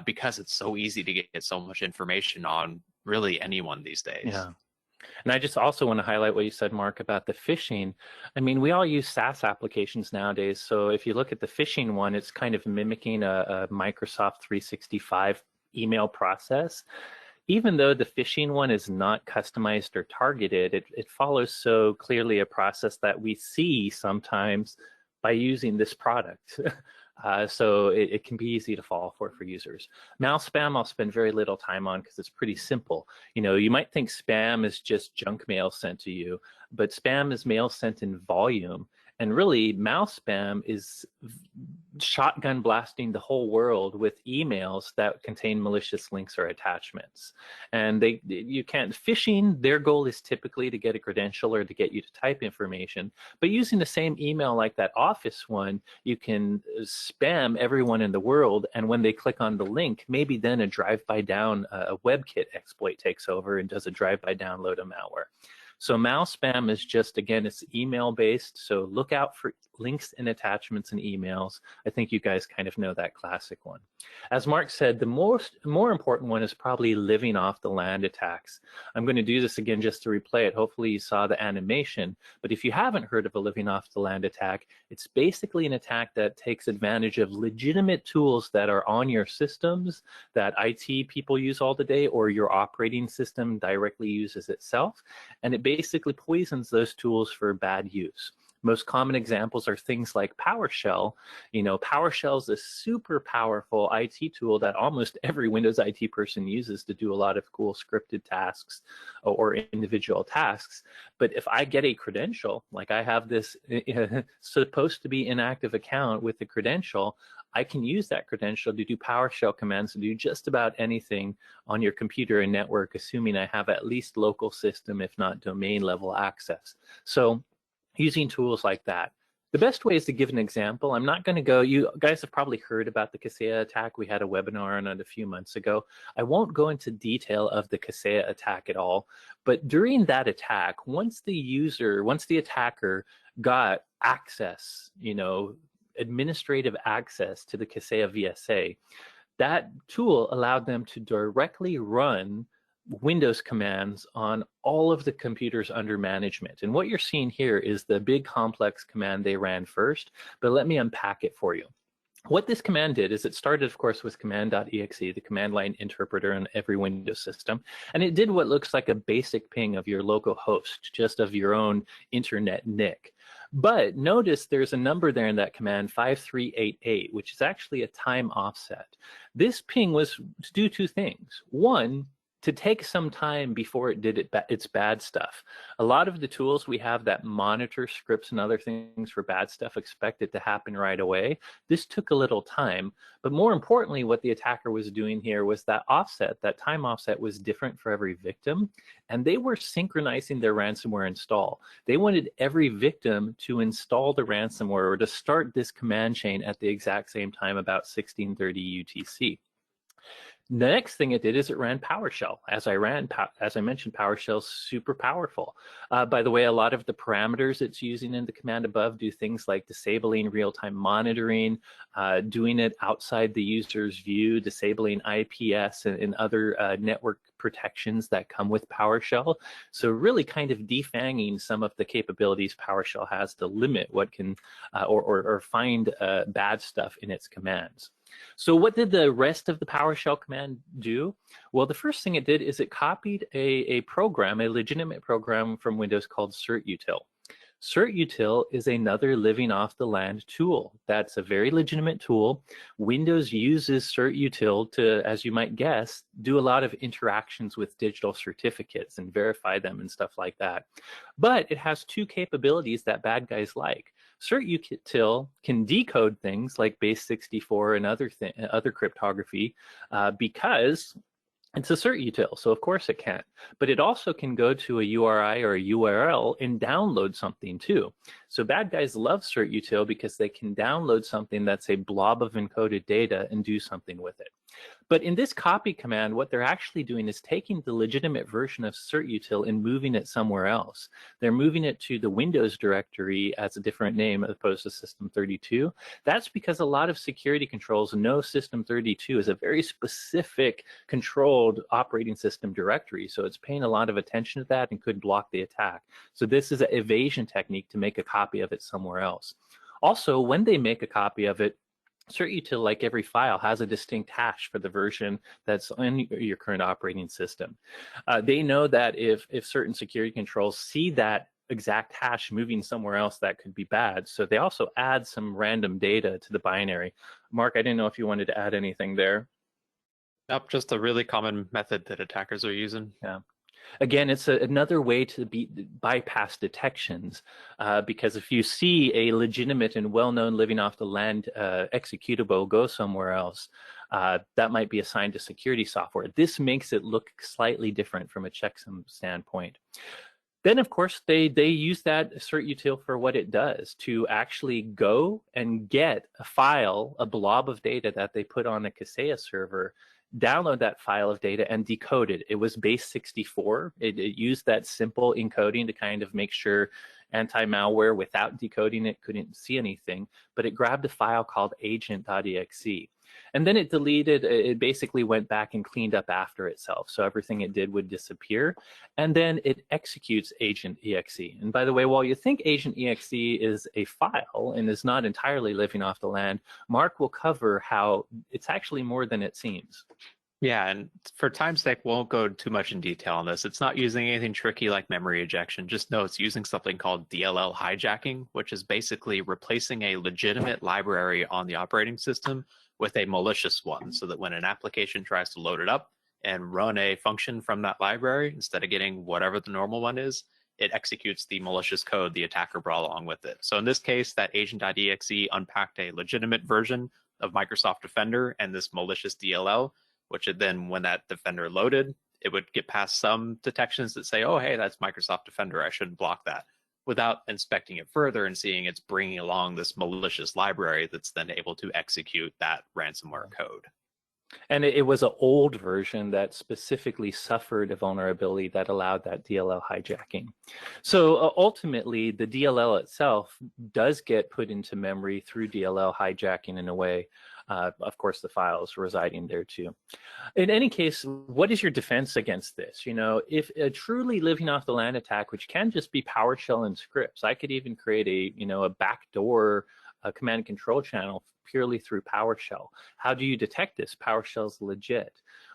because it's so easy to get so much information on really anyone these days. Yeah. And I just also want to highlight what you said, Mark, about the phishing. I mean, we all use SaaS applications nowadays. So if you look at the phishing one, it's kind of mimicking a Microsoft 365 email process. Even though the phishing one is not customized or targeted, it follows so clearly a process that we see sometimes by using this product. So it can be easy to fall for users. Mal spam, I'll spend very little time on because it's pretty simple. You know, you might think spam is just junk mail sent to you, but spam is mail sent in volume. And really, mouse spam is shotgun blasting the whole world with emails that contain malicious links or attachments. And you can't, phishing, their goal is typically to get a credential or to get you to type information. But using the same email like that Office one, you can spam everyone in the world. And when they click on the link, maybe then a drive-by down, a WebKit exploit takes over and does a drive-by download of malware. So mal spam is just, again, it's email based. So look out for links and attachments in emails. I think you guys kind of know that classic one. As Mark said, the more important one is probably living off the land attacks. I'm going to do this again just to replay it. Hopefully you saw the animation, but if you haven't heard of a living off the land attack, it's basically an attack that takes advantage of legitimate tools that are on your systems that IT people use all the day, or your operating system directly uses itself, and it basically poisons those tools for bad use. Most common examples are things like PowerShell. You know, PowerShell is a super powerful IT tool that almost every Windows IT person uses to do a lot of cool scripted tasks or individual tasks. But if I get a credential, like I have this supposed to be inactive account with the credential, I can use that credential to do PowerShell commands to do just about anything on your computer and network, assuming I have at least local system, if not domain level access. So using tools like that. The best way is to give an example. I'm not going to go, you guys have probably heard about the Kaseya attack. We had a webinar on it a few months ago. I won't go into detail of the Kaseya attack at all, but during that attack, once the attacker got access, you know, administrative access to the Kaseya VSA, that tool allowed them to directly run Windows commands on all of the computers under management. And what you're seeing here is the big complex command they ran first, but let me unpack it for you. What this command did is it started, of course, with command.exe, the command line interpreter in every Windows system, and it did what looks like a basic ping of your local host, just of your own internet NIC. But notice there's a number there in that command, 5388, which is actually a time offset. This ping was to do two things. One, to take some time before it did its bad stuff. A lot of the tools we have that monitor scripts and other things for bad stuff expect it to happen right away. This took a little time, but more importantly, what the attacker was doing here was that offset, that time offset was different for every victim, and they were synchronizing their ransomware install. They wanted every victim to install the ransomware or to start this command chain at the exact same time, about 1630 UTC. The next thing it did is it ran PowerShell. As I mentioned, PowerShell is super powerful. By the way, a lot of the parameters it's using in the command above do things like disabling real-time monitoring, doing it outside the user's view, disabling IPS and other network protections that come with PowerShell. So really kind of defanging some of the capabilities PowerShell has to limit what can or find bad stuff in its commands. So what did the rest of the PowerShell command do? Well, the first thing it did is it copied a program, a legitimate program from Windows called certutil. Certutil is another living off the land tool. That's a very legitimate tool. Windows uses certutil to, as you might guess, do a lot of interactions with digital certificates and verify them and stuff like that. But it has two capabilities that bad guys like. Certutil can decode things like base64 and other cryptography because it's a certutil, so of course it can. But it also can go to a URI or a URL and download something too. So bad guys love certutil because they can download something that's a blob of encoded data and do something with it. But in this copy command, what they're actually doing is taking the legitimate version of certutil and moving it somewhere else. They're moving it to the Windows directory as a different name as opposed to System32. That's because a lot of security controls know System32 is a very specific controlled operating system directory. So it's paying a lot of attention to that and could block the attack. So this is an evasion technique to make a copy of it somewhere else. Also, when they make a copy of it, certutil, like every file, has a distinct hash for the version that's on your current operating system. They know that if certain security controls see that exact hash moving somewhere else, that could be bad. So they also add some random data to the binary. Mark, I didn't know if you wanted to add anything there. Nope, just a really common method that attackers are using. Yeah. Again, it's another way to bypass detections, because if you see a legitimate and well-known living off the land executable go somewhere else, that might be assigned to security software. This makes it look slightly different from a checksum standpoint. Then, of course, they use that certutil for what it does, to actually go and get a file, a blob of data that they put on a Kaseya server, download that file of data and decode it. It was base 64. It used that simple encoding to kind of make sure anti-malware without decoding it couldn't see anything, but it grabbed a file called agent.exe. And then it deleted, it basically went back and cleaned up after itself. So everything it did would disappear. And then it executes agent.exe. And by the way, while you think agent.exe is a file and is not entirely living off the land, Marc will cover how it's actually more than it seems. Yeah, and for time's sake, won't go too much in detail on this. It's not using anything tricky like memory ejection. Just know it's using something called DLL hijacking, which is basically replacing a legitimate library on the operating system with a malicious one, so that when an application tries to load it up and run a function from that library, instead of getting whatever the normal one is, it executes the malicious code the attacker brought along with it. So in this case, that agent.exe unpacked a legitimate version of Microsoft Defender and this malicious DLL, which then when that Defender loaded, it would get past some detections that say, oh, hey, that's Microsoft Defender, I shouldn't block that, without inspecting it further and seeing it's bringing along this malicious library that's then able to execute that ransomware code. And it was an old version that specifically suffered a vulnerability that allowed that DLL hijacking. So ultimately, the DLL itself does get put into memory through DLL hijacking in a way. Of course, the files residing there too. In any case, what is your defense against this? You know, if a truly living off the land attack, which can just be PowerShell and scripts, I could even create a backdoor command and control channel purely through PowerShell. How do you detect this? PowerShell's legit.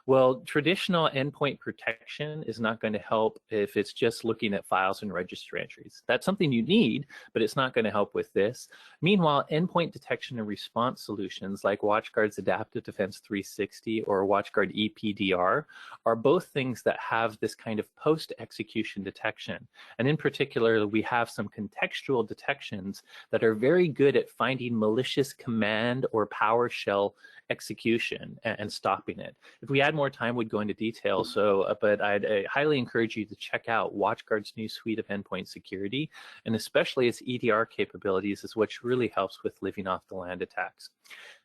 Well, traditional endpoint protection is not going to help if it's just looking at files and register entries. That's something you need, but it's not going to help with this. Meanwhile, endpoint detection and response solutions like WatchGuard's Adaptive Defense 360 or WatchGuard EPDR are both things that have this kind of post-execution detection. And in particular, we have some contextual detections that are very good at finding malicious command or PowerShell execution and stopping it. If we had more time, we'd go into detail. But I'd highly encourage you to check out WatchGuard's new suite of endpoint security, and especially its EDR capabilities is what really helps with living off the land attacks.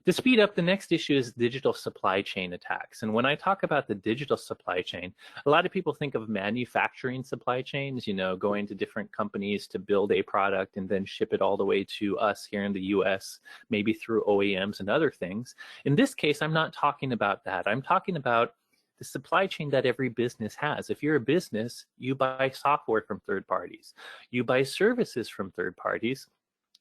To speed up, the next issue is digital supply chain attacks. And when I talk about the digital supply chain, a lot of people think of manufacturing supply chains, going to different companies to build a product and then ship it all the way to us here in the US, maybe through OEMs and other things. In this case, I'm not talking about that. I'm talking about the supply chain that every business has. If you're a business, you buy software from third parties. You buy services from third parties.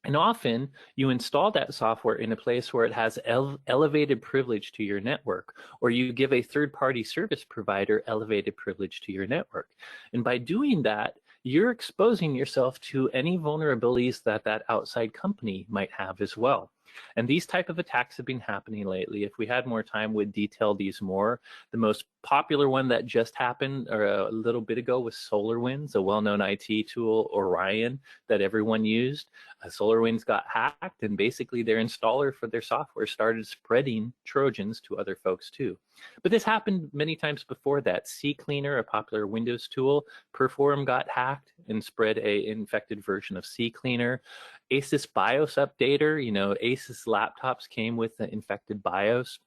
And often you install that software in a place where it has elevated privilege to your network, or you give a third-party service provider elevated privilege to your network. And by doing that, you're exposing yourself to any vulnerabilities that that outside company might have as well. And these type of attacks have been happening lately. If we had more time, we'd detail these more. The most popular one that just happened a little bit ago was SolarWinds, a well-known IT tool, Orion, that everyone used. SolarWinds got hacked, and basically their installer for their software started spreading Trojans to other folks too. But this happened many times before that. CCleaner, a popular Windows tool, Perforum got hacked and spread a infected version of CCleaner. Asus BIOS Updater, Asus laptops came with the infected BIOS.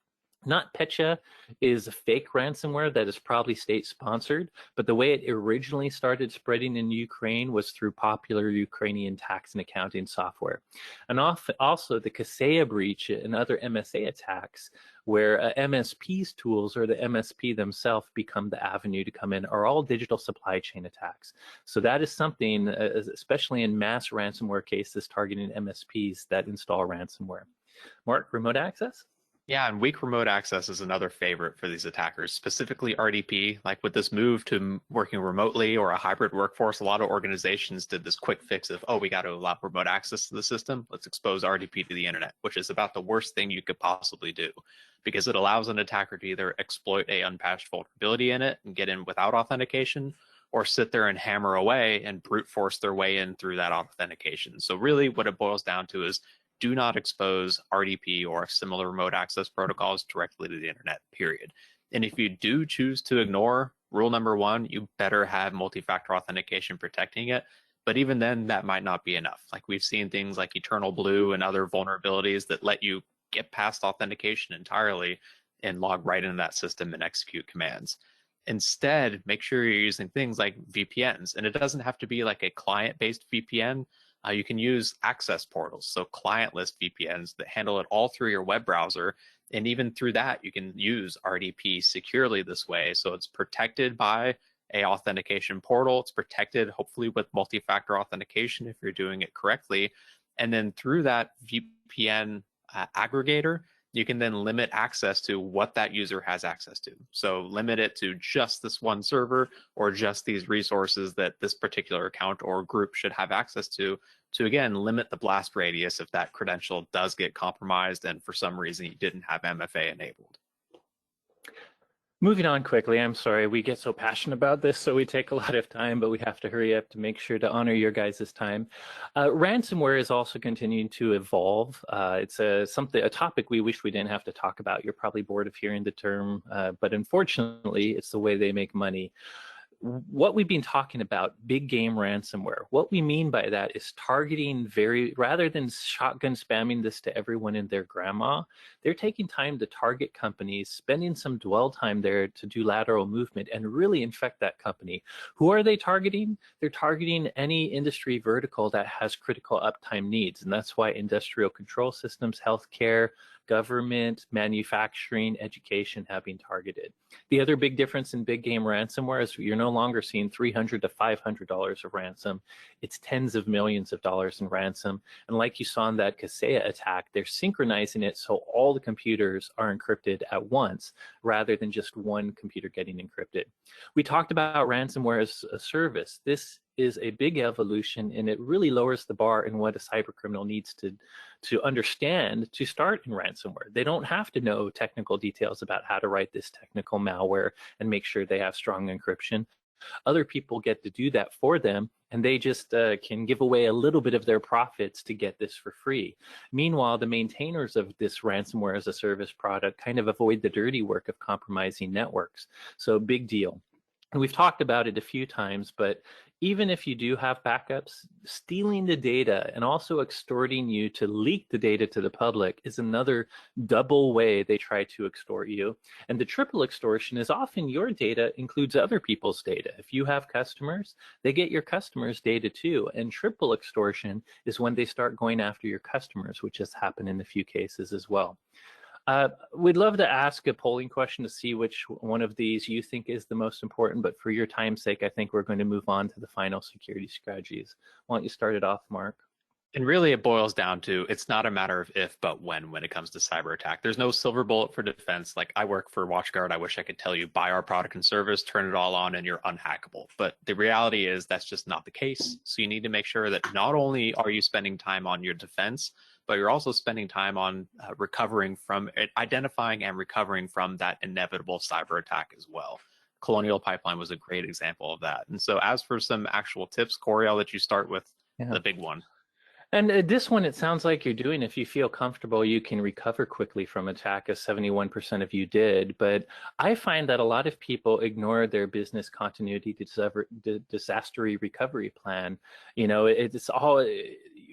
NotPetya is a fake ransomware that is probably state-sponsored, but the way it originally started spreading in Ukraine was through popular Ukrainian tax and accounting software. And also the Kaseya breach and other MSA attacks, where MSPs tools or the MSP themselves become the avenue to come in, are all digital supply chain attacks. So that is something, especially in mass ransomware cases targeting MSPs that install ransomware. Marc, remote access? Yeah, and weak remote access is another favorite for these attackers, specifically RDP. Like with this move to working remotely or a hybrid workforce, a lot of organizations did this quick fix of, we got to allow remote access to the system. Let's expose RDP to the internet, which is about the worst thing you could possibly do, because it allows an attacker to either exploit a unpatched vulnerability in it and get in without authentication, or sit there and hammer away and brute force their way in through that authentication. So really what it boils down to is do not expose RDP or similar remote access protocols directly to the internet, period. And if you do choose to ignore rule number one, you better have multi-factor authentication protecting it. But even then, that might not be enough. Like we've seen things like Eternal Blue and other vulnerabilities that let you get past authentication entirely and log right into that system and execute commands. Instead, make sure you're using things like VPNs, and it doesn't have to be like a client-based VPN. You can use access portals, so client-list VPNs that handle it all through your web browser. And even through that, you can use RDP securely this way. So it's protected by a authentication portal. It's protected, hopefully, with multi-factor authentication if you're doing it correctly. And then through that VPN aggregator, you can then limit access to what that user has access to. So limit it to just this one server or just these resources that this particular account or group should have access to again, limit the blast radius if that credential does get compromised and for some reason you didn't have MFA enabled. Moving on quickly, I'm sorry, we get so passionate about this, so we take a lot of time, but we have to hurry up to make sure to honor your guys' time. Ransomware is also continuing to evolve. It's a topic we wish we didn't have to talk about. You're probably bored of hearing the term, but unfortunately, it's the way they make money. What we've been talking about, big game ransomware, what we mean by that is targeting rather than shotgun spamming this to everyone and their grandma, they're taking time to target companies, spending some dwell time there to do lateral movement and really infect that company. Who are they targeting? They're targeting any industry vertical that has critical uptime needs. And that's why industrial control systems, healthcare, government, manufacturing, education have been targeted. The other big difference in big game ransomware is you're no longer seeing $300 to $500 of ransom. It's tens of millions of dollars in ransom. And like you saw in that Kaseya attack, they're synchronizing it so all the computers are encrypted at once rather than just one computer getting encrypted. We talked about ransomware as a service. This is a big evolution, and it really lowers the bar in what a cybercriminal needs to understand to start in ransomware. They don't have to know technical details about how to write this technical malware and make sure they have strong encryption. Other people get to do that for them, and they just can give away a little bit of their profits to get this for free. Meanwhile, the maintainers of this ransomware as a service product kind of avoid the dirty work of compromising networks. So big deal. And we've talked about it a few times, but even if you do have backups, stealing the data and also extorting you to leak the data to the public is another double way they try to extort you. And the triple extortion is often your data includes other people's data. If you have customers, they get your customers' data too. And triple extortion is when they start going after your customers, which has happened in a few cases as well. We'd love to ask a polling question to see which one of these you think is the most important, but for your time's sake, I think we're going to move on to the final security strategies. Why don't you start it off, Mark? And really it boils down to, it's not a matter of if, but when it comes to cyber attack. There's no silver bullet for defense. Like, I work for WatchGuard. I wish I could tell you, buy our product and service, turn it all on, and you're unhackable. But the reality is that's just not the case. So you need to make sure that not only are you spending time on your defense, but you're also spending time on recovering from identifying and recovering from that inevitable cyber attack as well. Colonial Pipeline was a great example of that. And so as for some actual tips, Corey, I'll let you start with the big one. And this one, it sounds like you're doing, if you feel comfortable, you can recover quickly from attack, as 71% of you did. But I find that a lot of people ignore their business continuity disaster recovery plan. You know,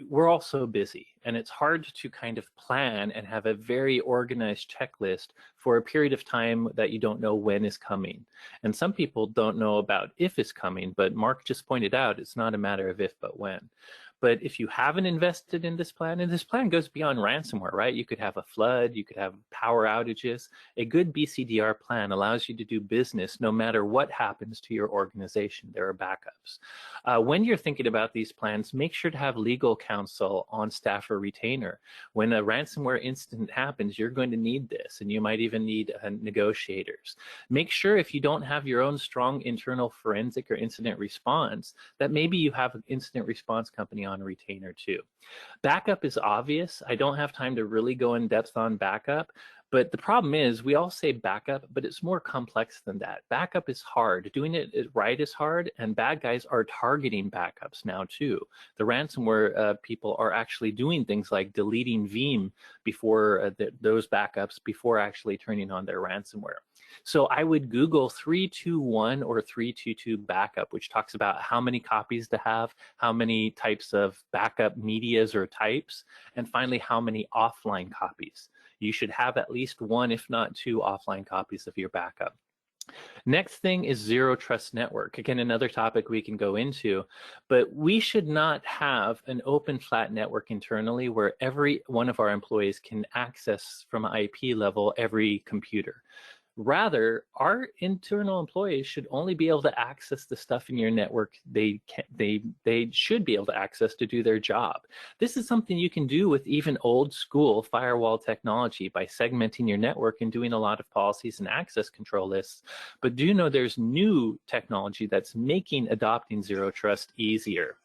we're all so busy, and it's hard to kind of plan and have a very organized checklist for a period of time that you don't know when is coming. And some people don't know about if it's coming, but Mark just pointed out it's not a matter of if, but when. But if you haven't invested in this plan, and this plan goes beyond ransomware, right? You could have a flood, you could have power outages. A good BCDR plan allows you to do business no matter what happens to your organization. There are backups. When you're thinking about these plans, make sure to have legal counsel on staff or retainer. When a ransomware incident happens, you're going to need this, and you might even need negotiators. Make sure if you don't have your own strong internal forensic or incident response, that maybe you have an incident response company on a retainer too. Backup is obvious. I don't have time to really go in depth on backup, but the problem is we all say backup, but it's more complex than that. Backup is hard. Doing it right is hard, and bad guys are targeting backups now too. The ransomware people are actually doing things like deleting Veeam before those backups before actually turning on their ransomware. So I would Google 321 or 322 backup, which talks about how many copies to have, how many types of backup medias or types, and finally, how many offline copies. you should have at least one, if not two, offline copies of your backup. Next thing is zero trust network. Again, another topic we can go into, but we should not have an open flat network internally where every one of our employees can access from an IP level every computer. Rather, our internal employees should only be able to access the stuff in your network they should be able to access to do their job. This is something you can do with even old school firewall technology by segmenting your network and doing a lot of policies and access control lists. But do know there's new technology that's making adopting zero trust easier.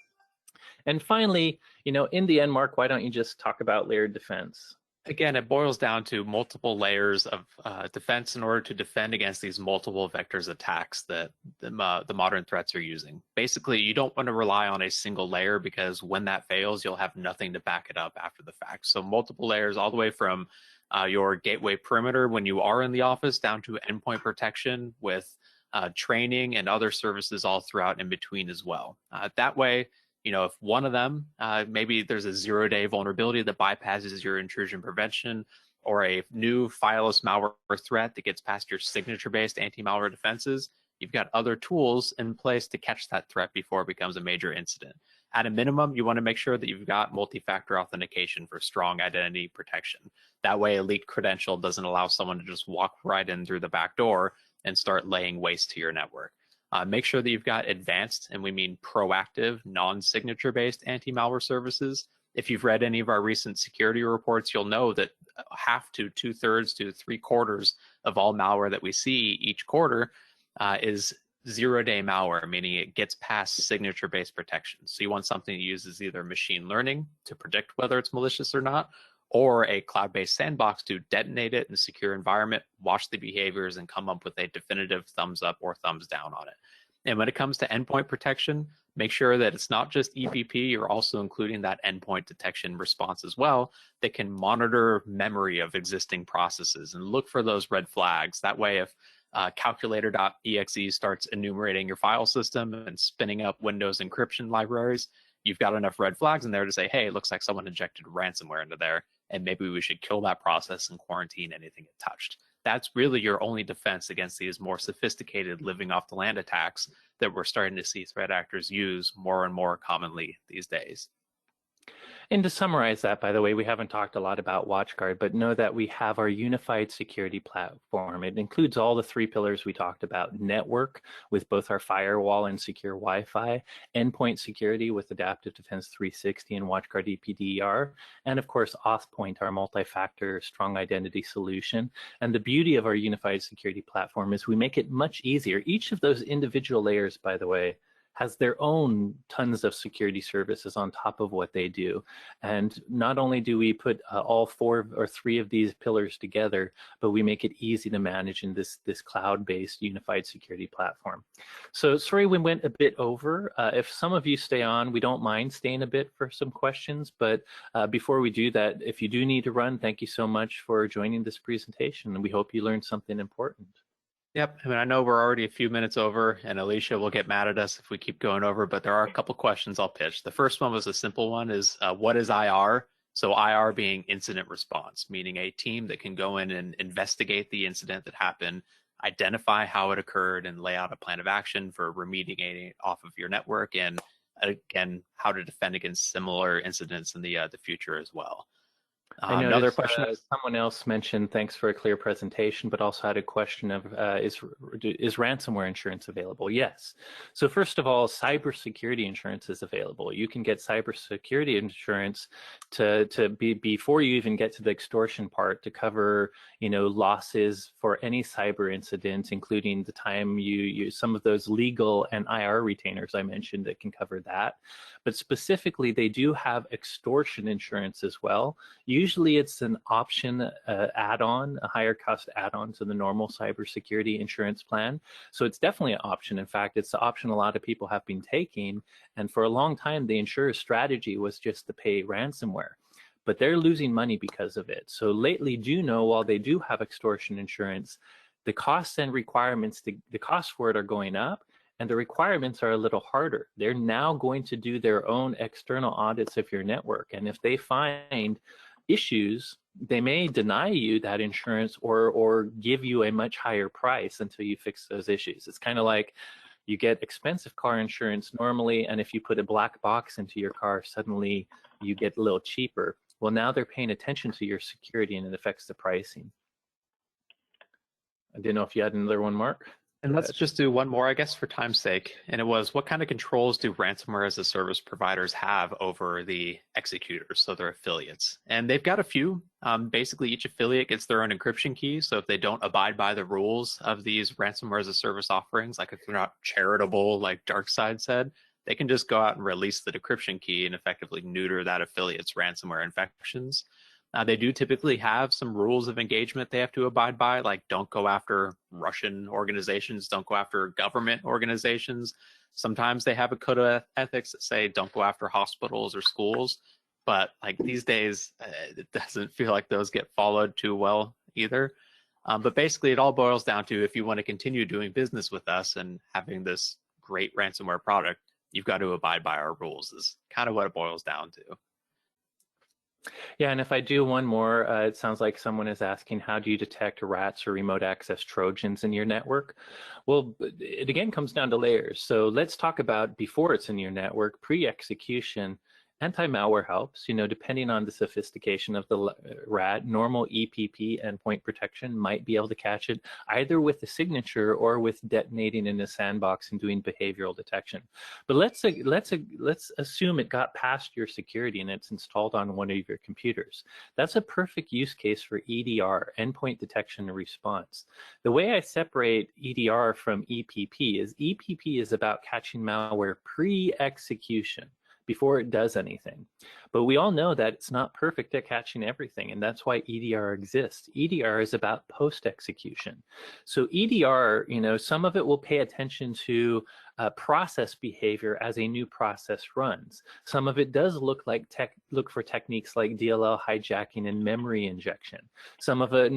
And finally, in the end, Mark, why don't you just talk about layered defense? Again, it boils down to multiple layers of defense in order to defend against these multiple vectors attacks that the modern threats are using. Basically, you don't want to rely on a single layer because when that fails, you'll have nothing to back it up after the fact. So multiple layers all the way from your gateway perimeter when you are in the office down to endpoint protection with training and other services all throughout in between as well. That way, if one of them, maybe there's a 0-day vulnerability that bypasses your intrusion prevention, or a new fileless malware threat that gets past your signature-based anti-malware defenses, you've got other tools in place to catch that threat before it becomes a major incident. At a minimum, you want to make sure that you've got multi-factor authentication for strong identity protection. That way, a leaked credential doesn't allow someone to just walk right in through the back door and start laying waste to your network. Make sure that you've got advanced, and we mean proactive, non-signature based anti-malware services. If you've read any of our recent security reports, you'll know that half to 2/3 to 3/4 of all malware that we see each quarter is 0-day malware, meaning it gets past signature-based protection. So you want something that uses either machine learning to predict whether it's malicious or not, or a cloud-based sandbox to detonate it in a secure environment, watch the behaviors, and come up with a definitive thumbs up or thumbs down on it. And when it comes to endpoint protection, make sure that it's not just EPP, you're also including that endpoint detection response as well that can monitor memory of existing processes and look for those red flags. That way, if calculator.exe starts enumerating your file system and spinning up Windows encryption libraries, you've got enough red flags in there to say, hey, it looks like someone injected ransomware into there, and maybe we should kill that process and quarantine anything it touched. That's really your only defense against these more sophisticated living off the land attacks that we're starting to see threat actors use more and more commonly these days. And to summarize that, by the way, we haven't talked a lot about WatchGuard, but know that we have our unified security platform. It includes all the three pillars we talked about: network with both our firewall and secure Wi-Fi, endpoint security with Adaptive Defense 360 and WatchGuard EPDR, and of course, Authpoint, our multi-factor strong identity solution. And the beauty of our unified security platform is we make it much easier. Each of those individual layers, by the way, has their own tons of security services on top of what they do. And not only do we put all 4 or 3 of these pillars together, but we make it easy to manage in this cloud-based unified security platform. So sorry we went a bit over. If some of you stay on, we don't mind staying a bit for some questions, but before we do that, if you do need to run, thank you so much for joining this presentation, and we hope you learned something important. Yep, I mean, I know we're already a few minutes over, and Alicia will get mad at us if we keep going over, but there are a couple questions I'll pitch. The first one was a simple one, is what is IR? So IR being incident response, meaning a team that can go in and investigate the incident that happened, identify how it occurred, and lay out a plan of action for remediating it off of your network, and again, how to defend against similar incidents in the future as well. I noticed Another question. Someone else mentioned thanks for a clear presentation, but also had a question of is ransomware insurance available? Yes. So first of all, cybersecurity insurance is available. You can get cybersecurity insurance before you even get to the extortion part, to cover losses for any cyber incident, including the time you some of those legal and IR retainers I mentioned that can cover that. But specifically, they do have extortion insurance as well. Usually it's an option add-on, a higher cost add-on to the normal cybersecurity insurance plan. So it's definitely an option. In fact, it's the option a lot of people have been taking. And for a long time, the insurer's strategy was just to pay ransomware. But they're losing money because of it. So lately, do know, while they do have extortion insurance, the costs and requirements, the costs for it are going up, and the requirements are a little harder. They're now going to do their own external audits of your network. And if they find issues, they may deny you that insurance or give you a much higher price until you fix those issues. It's kind of like you get expensive car insurance normally, and if you put a black box into your car, suddenly you get a little cheaper. Well, now they're paying attention to your security, and it affects the pricing. I didn't know if you had another one, Mark. And let's just do one more, I guess, for time's sake. And it was, what kind of controls do ransomware as a service providers have over the executors, so their affiliates? And they've got a few. Basically, each affiliate gets their own encryption key. So if they don't abide by the rules of these ransomware as a service offerings, like if they're not charitable, like DarkSide said, they can just go out and release the decryption key and effectively neuter that affiliate's ransomware infections. They do typically have some rules of engagement they have to abide by, like don't go after Russian organizations, don't go after government organizations. Sometimes they have a code of ethics that say don't go after hospitals or schools, but like these days, it doesn't feel like those get followed too well either. But basically, it all boils down to, if you want to continue doing business with us and having this great ransomware product, you've got to abide by our rules, is kind of what it boils down to. Yeah, and if I do one more, it sounds like someone is asking, how do you detect rats or remote access Trojans in your network? Well, it again comes down to layers. So let's talk about before it's in your network, pre-execution. Anti-malware helps, depending on the sophistication of the rat. Normal EPP endpoint protection might be able to catch it either with the signature or with detonating in a sandbox and doing behavioral detection. But let's assume it got past your security and it's installed on one of your computers. That's a perfect use case for EDR, endpoint detection and response. The way I separate EDR from EPP is about catching malware pre-execution, before it does anything. But we all know that it's not perfect at catching everything, and that's why EDR exists. EDR is about post-execution. So EDR, some of it will pay attention to process behavior as a new process runs. Some of it does look for techniques like DLL hijacking and memory injection. Some of it,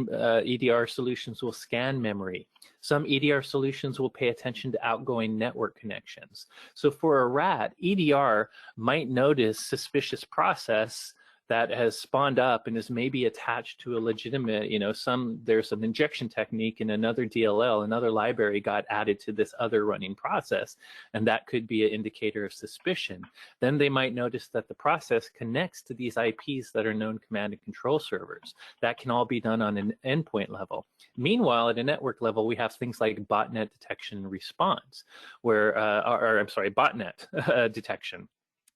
EDR solutions will scan memory. Some EDR solutions will pay attention to outgoing network connections. So for a rat, EDR might notice suspicious process that has spawned up and is maybe attached to a legitimate, there's an injection technique in another DLL, another library got added to this other running process, and that could be an indicator of suspicion. Then they might notice that the process connects to these IPs that are known command and control servers. That can all be done on an endpoint level. Meanwhile, at a network level, we have things like botnet detection and response, botnet detection.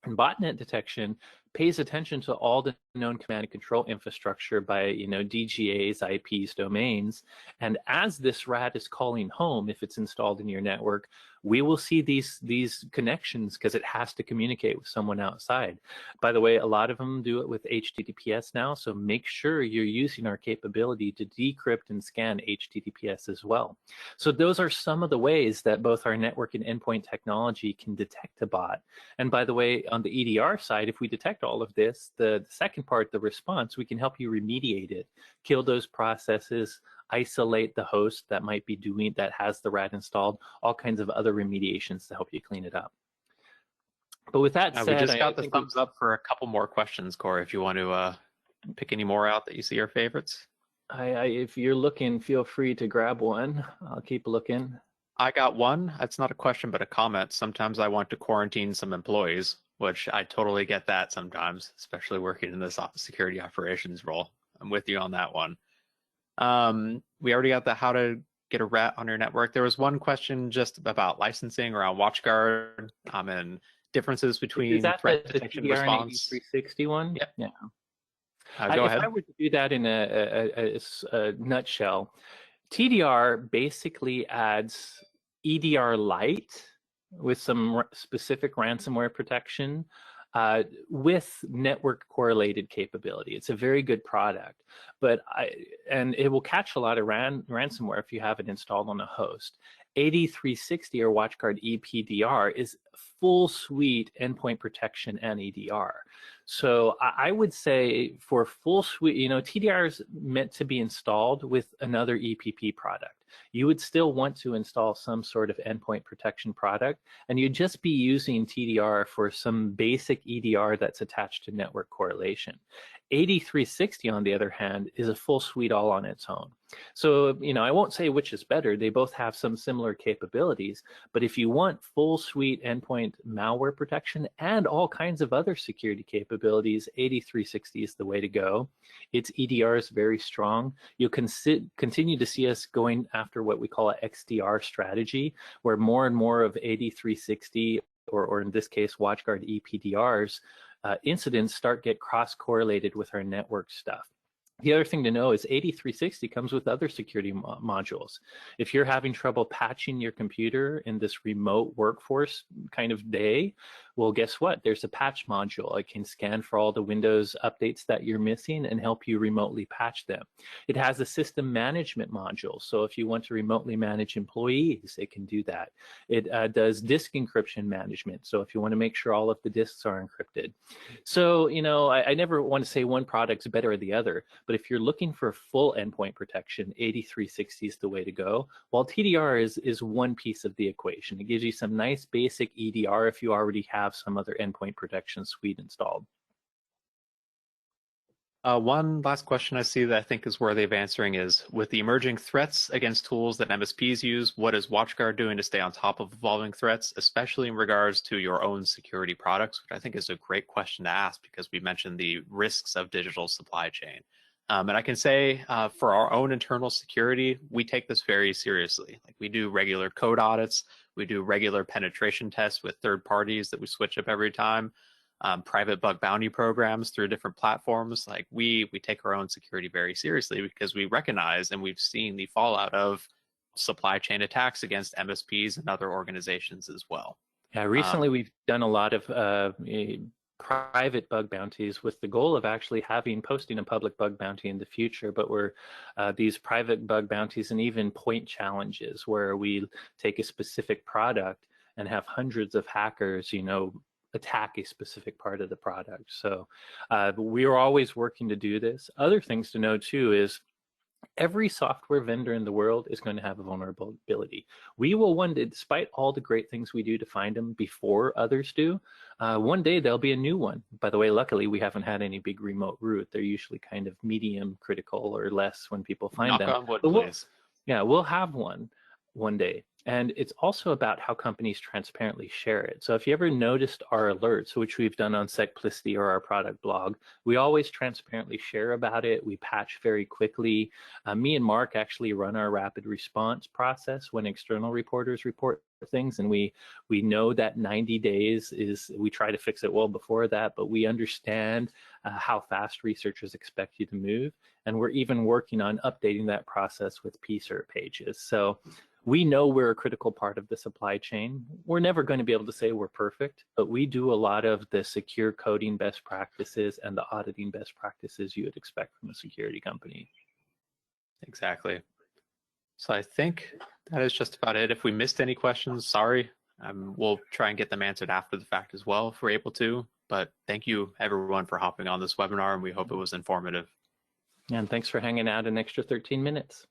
And botnet detection pays attention to all the known command and control infrastructure by DGAs, IPs, domains. And as this rat is calling home, if it's installed in your network, we will see these connections because it has to communicate with someone outside. By the way, a lot of them do it with HTTPS now, so make sure you're using our capability to decrypt and scan HTTPS as well. So those are some of the ways that both our network and endpoint technology can detect a bot. And by the way, on the EDR side, if we detect all of this, the second part, the response, we can help you remediate it, kill those processes, isolate the host that might be that has the rat installed, all kinds of other remediations to help you clean it up. But with that said, we just got the thumbs up for a couple more questions, Corey, if you want to pick any more out that you see are favorites. If you're looking, feel free to grab one. I'll keep looking. I got one. It's not a question, but a comment. Sometimes I want to quarantine some employees, which I totally get that sometimes, especially working in this security operations role. I'm with you on that one. We already got the how to get a rat on your network. There was one question just about licensing around WatchGuard and differences between threat detection response. 361? Yep. Yeah. Go ahead. If I were to do that in a nutshell, TDR basically adds EDR Lite with some specific ransomware protection with network correlated capability. It's a very good product, and it will catch a lot of ransomware if you have it installed on a host. AD360 or WatchGuard EPDR is full suite endpoint protection and EDR. So I would say for full suite, TDR is meant to be installed with another EPP product. You would still want to install some sort of endpoint protection product, and you'd just be using TDR for some basic EDR that's attached to network correlation. AD360, on the other hand, is a full suite all on its own. So, I won't say which is better. They both have some similar capabilities, but if you want full suite endpoint malware protection and all kinds of other security capabilities, AD360 is the way to go. Its EDR is very strong. You'll continue to see us going after what we call an XDR strategy, where more and more of AD360, or in this case, WatchGuard EPDRs, incidents get cross-correlated with our network stuff. The other thing to know is AD360 comes with other security modules. If you're having trouble patching your computer in this remote workforce kind of day, well, guess what? There's a patch module. It can scan for all the Windows updates that you're missing and help you remotely patch them. It has a system management module. So if you want to remotely manage employees, it can do that. It does disk encryption management. So if you want to make sure all of the disks are encrypted. So, I never want to say one product's better than the other, but if you're looking for full endpoint protection, AD360 is the way to go, while TDR is one piece of the equation. It gives you some nice basic EDR if you already have some other endpoint protection suite installed. One last question I see that I think is worthy of answering is, with the emerging threats against tools that MSPs use, what is WatchGuard doing to stay on top of evolving threats, especially in regards to your own security products, which I think is a great question to ask because we mentioned the risks of digital supply chain. And I can say for our own internal security, we take this very seriously. Like, we do regular code audits, we do regular penetration tests with third parties that we switch up every time, private bug bounty programs through different platforms. Like, we take our own security very seriously because we recognize and we've seen the fallout of supply chain attacks against MSPs and other organizations as well. Yeah, recently we've done a lot of private bug bounties with the goal of actually posting a public bug bounty in the future, but we're these private bug bounties and even point challenges where we take a specific product and have hundreds of hackers, attack a specific part of the product. So we are always working to do this. Other things to know too is every software vendor in the world is going to have a vulnerability. We will one day, despite all the great things we do to find them before others do, one day there'll be a new one. By the way, luckily we haven't had any big remote root. They're usually kind of medium critical or less when people find them. Knock on wood, please. We'll have one day. And it's also about how companies transparently share it. So if you ever noticed our alerts, which we've done on Secplicity or our product blog, we always transparently share about it. We patch very quickly. Me and Marc actually run our rapid response process when external reporters report things, and we know that 90 days we try to fix it well before that, but we understand how fast researchers expect you to move, and we're even working on updating that process with PSERT pages. So we know we're a critical part of the supply chain. We're never going to be able to say we're perfect, but we do a lot of the secure coding best practices and the auditing best practices you would expect from a security company. Exactly. So I think that is just about it. If we missed any questions, sorry. We'll try and get them answered after the fact as well if we're able to. But thank you, everyone, for hopping on this webinar, and we hope it was informative. And thanks for hanging out an extra 13 minutes.